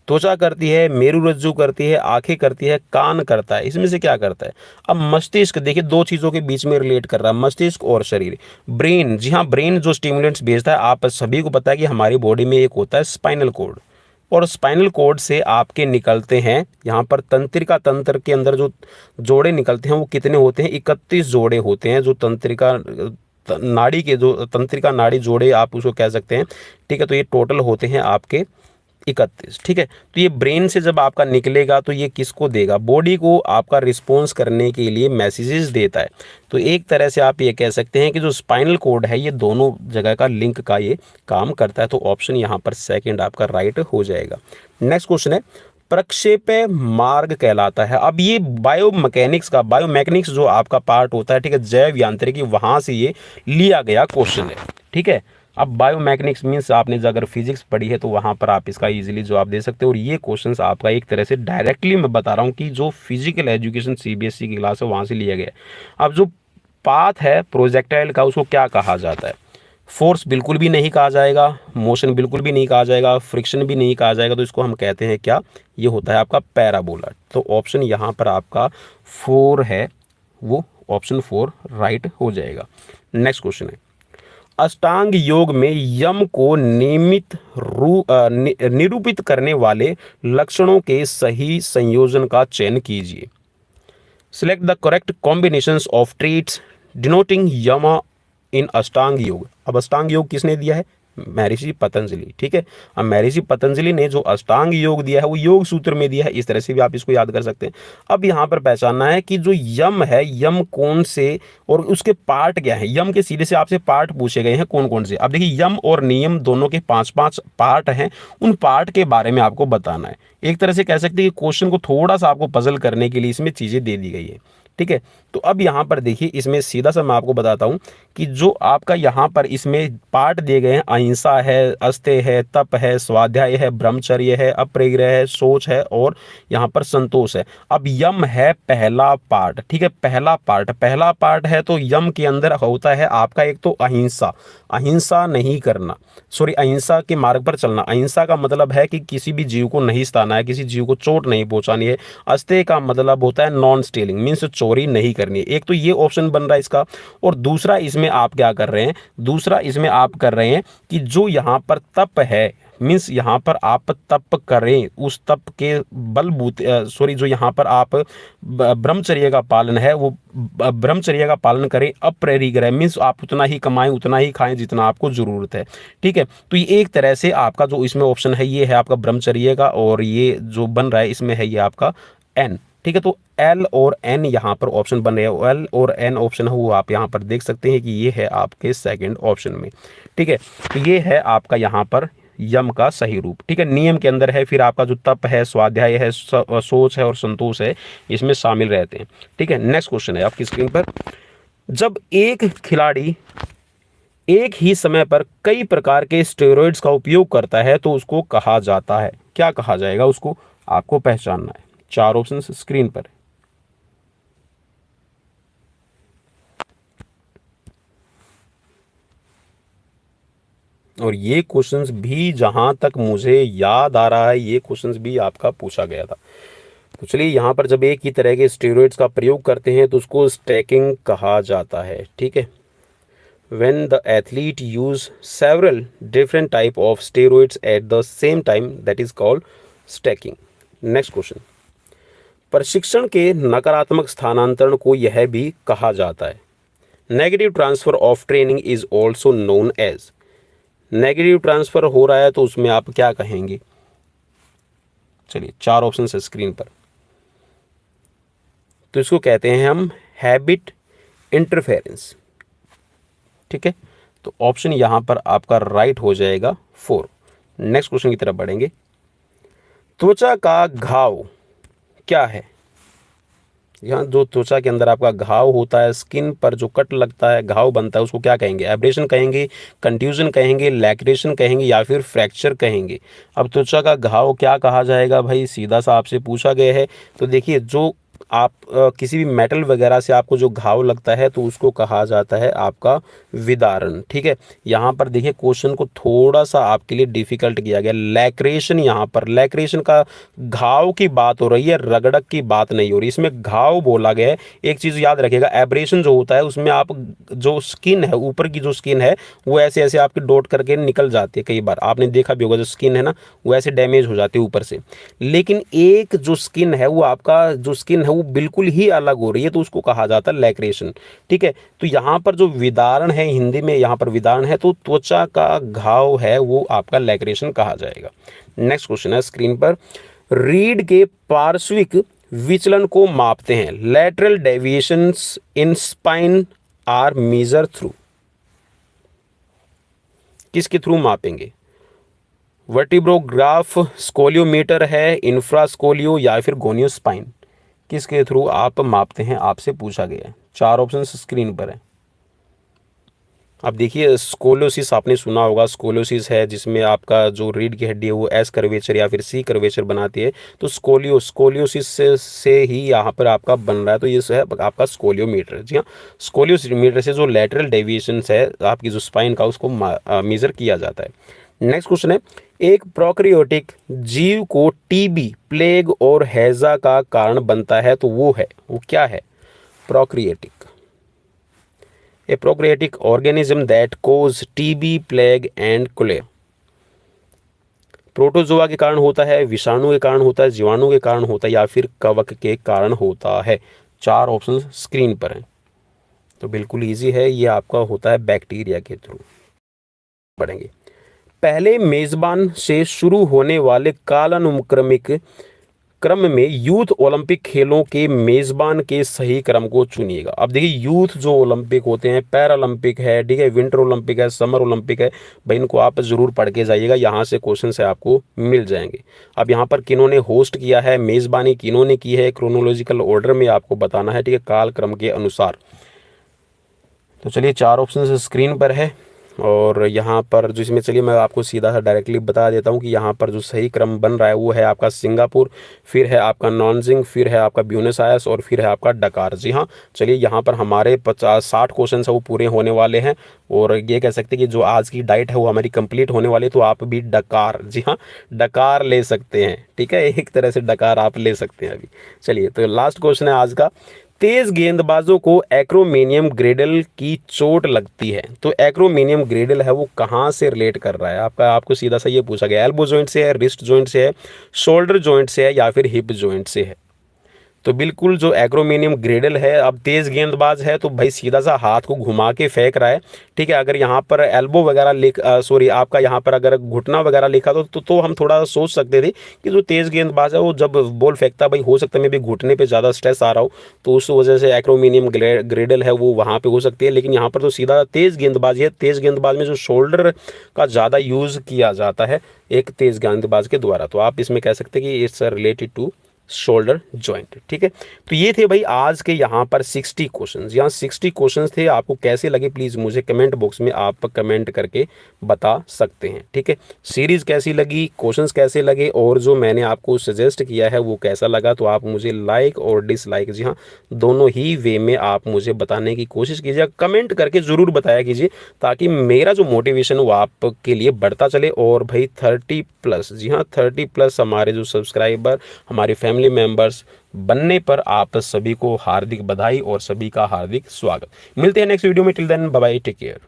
त्वचा करती है, मेरुरज्जु करती है, आंखें करती है, कान करता है, इसमें से क्या करता है? अब मस्तिष्क देखिए 2 चीज़ों के बीच में रिलेट कर रहा है, मस्तिष्क और शरीर। ब्रेन, जी हाँ, ब्रेन जो स्टिमुलेंट्स भेजता है, आप सभी को पता है कि हमारी बॉडी में एक होता है स्पाइनल कोड, और स्पाइनल कोड से आपके निकलते हैं यहाँ पर तंत्रिका तंत्र के अंदर जो जोड़े निकलते हैं वो कितने होते हैं? 31 जोड़े होते हैं, जो तंत्रिका नाड़ी के जो तंत्रिका नाड़ी जोड़े आप उसको कह सकते हैं, ठीक है। तो ये टोटल होते हैं आपके 31, ठीक है। तो ये ब्रेन से जब आपका निकलेगा तो ये किसको देगा? बॉडी को आपका रिस्पॉन्स करने के लिए मैसेजेस देता है। तो एक तरह से आप ये कह सकते हैं कि जो स्पाइनल कोड है ये दोनों जगह का लिंक का ये काम करता है। तो ऑप्शन यहाँ पर सेकंड आपका राइट हो जाएगा। नेक्स्ट क्वेश्चन है, प्रक्षेप्य मार्ग कहलाता है। अब ये बायोमैकेनिक्स जो आपका पार्ट होता है, ठीक है, जैव यांत्रिकी, वहाँ से ये लिया गया क्वेश्चन है, ठीक है। अब बायोमैकेनिक्स मीन्स आपने अगर फिजिक्स पढ़ी है तो वहाँ पर आप इसका इजीली जवाब दे सकते हो। और ये क्वेश्चंस आपका एक तरह से डायरेक्टली मैं बता रहा हूँ कि जो फिजिकल एजुकेशन सीबीएसई की क्लास है वहाँ से लिया गया है। अब जो पाथ है प्रोजेक्टाइल का उसको क्या कहा जाता है? फोर्स बिल्कुल भी नहीं कहा जाएगा, मोशन बिल्कुल भी नहीं कहा जाएगा, फ्रिक्शन भी नहीं कहा जाएगा, तो इसको हम कहते हैं क्या? ये होता है आपका पैराबोला। तो ऑप्शन यहाँ पर आपका 4 है, वो ऑप्शन 4 राइट हो जाएगा। नेक्स्ट क्वेश्चन है, अष्टांग योग में यम को निरूपित करने वाले लक्षणों के सही संयोजन का चयन कीजिए। Select the correct combinations of traits denoting yama in Ashtanga yoga. अब अष्टांग योग किसने दिया है? महर्षि पतंजलि। ठीक है, अब महर्षि पतंजलि ने जो अष्टांग योग दिया है वो योग सूत्र में दिया है, इस तरह से भी आप इसको याद कर सकते हैं। अब यहाँ पर पहचानना है कि जो यम है, यम कौन से और उसके पार्ट क्या है। यम के सीधे से आपसे पार्ट पूछे गए हैं कौन कौन से। अब देखिए यम और नियम दोनों के 5-5 पार्ट हैं, उन पार्ट के बारे में आपको बताना है। एक तरह से कह सकते हैं कि क्वेश्चन को थोड़ा सा आपको पजल करने के लिए इसमें चीजें दे दी गई है। ठीक है, तो अब यहाँ पर देखिए इसमें सीधा सा मैं आपको बताता हूँ कि जो आपका यहाँ पर इसमें पार्ट दिए गए हैं, अहिंसा है, अस्तेय है, तप है, स्वाध्याय है, ब्रह्मचर्य है, अपरिग्रह है, सोच है और यहाँ पर संतोष है। अब यम है पहला पार्ट। ठीक है, पहला पार्ट है तो यम के अंदर होता है आपका एक तो अहिंसा, अहिंसा नहीं करना, सॉरी अहिंसा के मार्ग पर चलना। अहिंसा का मतलब है कि किसी भी जीव को नहीं सताना है, किसी जीव को चोट नहीं पहुंचानी है। अस्तेय का मतलब होता है नॉन स्टीलिंग, मीन्स चोरी नहीं करनी है। एक तो ये ऑप्शन बन रहा है इसका। और दूसरा इसमें आप क्या कर रहे हैं, दूसरा इसमें आप कर रहे हैं कि जो यहाँ पर तप है, मीन्स यहाँ पर आप तप करें, उस तप के बलबूते सॉरी जो यहाँ पर आप ब्रह्मचर्य का पालन है वो ब्रह्मचर्य का पालन करें। अपरिग्रह मीन्स आप उतना ही कमाएं, उतना ही खाएं जितना आपको जरूरत है। ठीक है, तो ये एक तरह से आपका जो इसमें ऑप्शन है ये है आपका ब्रह्मचर्य का, और ये जो बन रहा है इसमें है ये आपका एन। ठीक है, तो एल और एन यहाँ पर ऑप्शन बन रहे हैं। एल और एन ऑप्शन है वो आप यहाँ पर देख सकते हैं कि ये है आपके सेकंड ऑप्शन में। ठीक है, तो ये है आपका यहाँ पर यम का सही रूप। ठीक है, नियम के अंदर है, फिर आपका जो तप है, स्वाध्याय है, सोच है और संतोष है, इसमें शामिल रहते हैं। ठीक है, नेक्स्ट क्वेश्चन है आपकी स्क्रीन पर। जब एक खिलाड़ी एक ही समय पर कई प्रकार के स्टेरॉइड्स का उपयोग करता है तो उसको कहा जाता है, क्या कहा जाएगा उसको, आपको पहचानना है। 4 ऑप्शन स्क्रीन पर। और ये क्वेश्चंस भी जहां तक मुझे याद आ रहा है ये क्वेश्चंस भी आपका पूछा गया था। तो चलिए यहाँ पर जब एक ही तरह के स्टेरॉइड्स का प्रयोग करते हैं तो उसको स्टैकिंग कहा जाता है। ठीक है, when the athlete use several different type of steroids at the same time, that is called stacking. next question, प्रशिक्षण के नकारात्मक स्थानांतरण को यह भी कहा जाता है। Negative transfer of training is also known as. Negative transfer हो रहा है तो उसमें आप क्या कहेंगे। चलिए 4 ऑप्शन है स्क्रीन पर। तो इसको कहते हैं हम हैबिट इंटरफेरेंस। ठीक है, तो ऑप्शन यहां पर आपका राइट हो जाएगा 4। नेक्स्ट क्वेश्चन की तरफ बढ़ेंगे। त्वचा का घाव क्या है। यहाँ जो त्वचा के अंदर आपका घाव होता है, स्किन पर जो कट लगता है, घाव बनता है, उसको क्या कहेंगे। एब्रेशन कहेंगे, कंट्यूजन कहेंगे, लैक्रेशन कहेंगे या फिर फ्रैक्चर कहेंगे। अब त्वचा का घाव क्या कहा जाएगा भाई, सीधा सा आपसे पूछा गया है। तो देखिए जो आप किसी भी मेटल वगैरह से आपको जो घाव लगता है तो उसको कहा जाता है आपका विदारण। ठीक है, यहाँ पर देखिए क्वेश्चन को थोड़ा सा आपके लिए डिफिकल्ट किया गया। लैक्रेशन, यहाँ पर लैक्रेशन का घाव की बात हो रही है, रगड़क की बात नहीं हो रही, इसमें घाव बोला गया है। एक चीज़ याद रखिएगा, एब्रेशन जो होता है उसमें आप जो स्किन है, ऊपर की जो स्किन है वो ऐसे ऐसे आपकी डॉट करके निकल जाती है। कई बार आपने देखा भी होगा, जो स्किन है ना वो ऐसे डैमेज हो जाती है ऊपर से। लेकिन एक जो स्किन है वो आपका जो स्किन है वो बिल्कुल ही अलग हो रही है, तो उसको कहा जाता है लैक्रेशन। ठीक है, तो यहाँ पर जो विदारण है, हिंदी में यहाँ पर विदारण है, तो त्वचा का घाव है वो आपका लैक्रेशन कहा जाएगा। नेक्स्ट क्वेश्चन है स्क्रीन पर। रीढ़ के पार्श्विक विचलन को मापते हैं। Lateral deviations in spine are measure through. किसके थ्रू मापेंगे। वर्टिब्रोग्राफ, स्कोलियोमीटर है, इंफ्रास्कोलियो या फिर गोनियो स्पाइन, किसके थ्रू आप मापते हैं, आपसे पूछा गया है। 4 ऑप्शन स्क्रीन पर है। अब देखिए स्कोलियोसिस आपने सुना होगा, स्कोलियोसिस है जिसमें आपका जो रीढ़ की हड्डी है वो एस कर्वेचर या फिर सी कर्वेचर बनाती है, तो स्कोलियोसिस से ही यहाँ पर आपका बन रहा है, तो ये है आपका स्कोलियोमीटर। जी हाँ, स्कोलियोमीटर से जो लैटरल डेविएशन है आपकी जो स्पाइन का उसको मेजर किया जाता है। नेक्स्ट क्वेश्चन है। एक प्रोकैरियोटिक जीव को टीबी, प्लेग और हैजा का कारण बनता है तो वो क्या है। Prokaryotic, a prokaryotic organism that causes TB, plague and cholera. Protozoa के कारण होता है, विषाणु के कारण होता है, जीवाणु के कारण होता है या फिर कवक के कारण होता है। 4 ऑप्शन स्क्रीन पर हैं। तो बिल्कुल इजी है, ये आपका होता है बैक्टीरिया के थ्रू। बढ़ेंगे। पहले मेज़बान से शुरू होने वाले कालानुक्रमिक क्रम में यूथ ओलंपिक खेलों के मेज़बान के सही क्रम को चुनिएगा। अब देखिए यूथ जो ओलंपिक होते हैं, पैरालंपिक है, ठीक है, विंटर ओलंपिक है, समर ओलंपिक है, भाई इनको आप ज़रूर पढ़ के जाइएगा, यहाँ से क्वेश्चन से आपको मिल जाएंगे। अब यहाँ पर किन्होंने होस्ट किया है, मेज़बानी किन्होंने की है, क्रोनोलॉजिकल ऑर्डर में आपको बताना है, ठीक है, काल क्रम के अनुसार। तो चलिए 4 ऑप्शन स्क्रीन पर है और यहाँ पर जिसमें चलिए मैं आपको सीधा सा डायरेक्टली बता देता हूँ कि यहाँ पर जो सही क्रम बन रहा है वो है आपका सिंगापुर, फिर है आपका नॉनजिंग, फिर है आपका ब्यूनस आयर्स और फिर है आपका डकार। जी हाँ, चलिए यहाँ पर हमारे 50-60 क्वेश्चन है वो पूरे होने वाले हैं और ये कह सकते हैं कि जो आज की डाइट है वो हमारी कंप्लीट होने वाली है। तो आप भी डकार, जी हाँ, डकार ले सकते हैं, ठीक है, एक तरह से डकार आप ले सकते हैं अभी। चलिए तो लास्ट क्वेश्चन है आज का, तेज गेंदबाजों को एक्रोमेनियम ग्रेडल की चोट लगती है। तो एक्रोमेनियम ग्रेडल है वो कहाँ से रिलेट कर रहा है आपको सीधा सा ये पूछा गया, एल्बो जॉइंट से है, रिस्ट जॉइंट से है, शोल्डर जॉइंट से है या फिर हिप जॉइंट से है। तो बिल्कुल जो एक्रोमेनियम ग्रेडल है, अब तेज गेंदबाज है तो भाई सीधा सा हाथ को घुमा के फेंक रहा है, ठीक है। अगर यहाँ पर एल्बो वगैरह सॉरी आपका यहाँ पर अगर घुटना वगैरह लिखा तो हम थोड़ा सा सोच सकते थे कि जो तेज गेंदबाज है वो जब बॉल फेंकता भाई हो सकता है मे भी घुटने पे ज़्यादा स्ट्रेस आ रहा हो, तो उस वजह से एक्रोमेनियम ग्रेडल है वो वहाँ पे हो सकती है। लेकिन यहाँ पर तो सीधा तेज गेंदबाजी है, तेज गेंदबाज में जो शोल्डर का ज़्यादा यूज़ किया जाता है एक तेज गेंदबाज के द्वारा, तो आप इसमें कह सकते हैं कि it's related to shoulder joint, ठीक है। तो ये थे भाई आज के यहाँ पर 60 क्वेश्चंस, यहाँ 60 क्वेश्चंस थे। आपको कैसे लगे प्लीज़ मुझे कमेंट बॉक्स में आप कमेंट करके बता सकते हैं, ठीक है। सीरीज़ कैसी लगी, क्वेश्चंस कैसे लगे और जो मैंने आपको सजेस्ट किया है वो कैसा लगा, तो आप मुझे लाइक और डिसलाइक, जी हाँ, दोनों ही वे में आप मुझे बताने की कोशिश कीजिए, कमेंट करके ज़रूर बताया कीजिए ताकि मेरा जो मोटिवेशन वो आपके लिए बढ़ता चले। और भाई 30+, जी हाँ 30+ हमारे जो सब्सक्राइबर, हमारे फैमिली मेंबर्स बनने पर आप सभी को हार्दिक बधाई और सभी का हार्दिक स्वागत। मिलते हैं नेक्स्ट वीडियो में, till then bye bye, take care.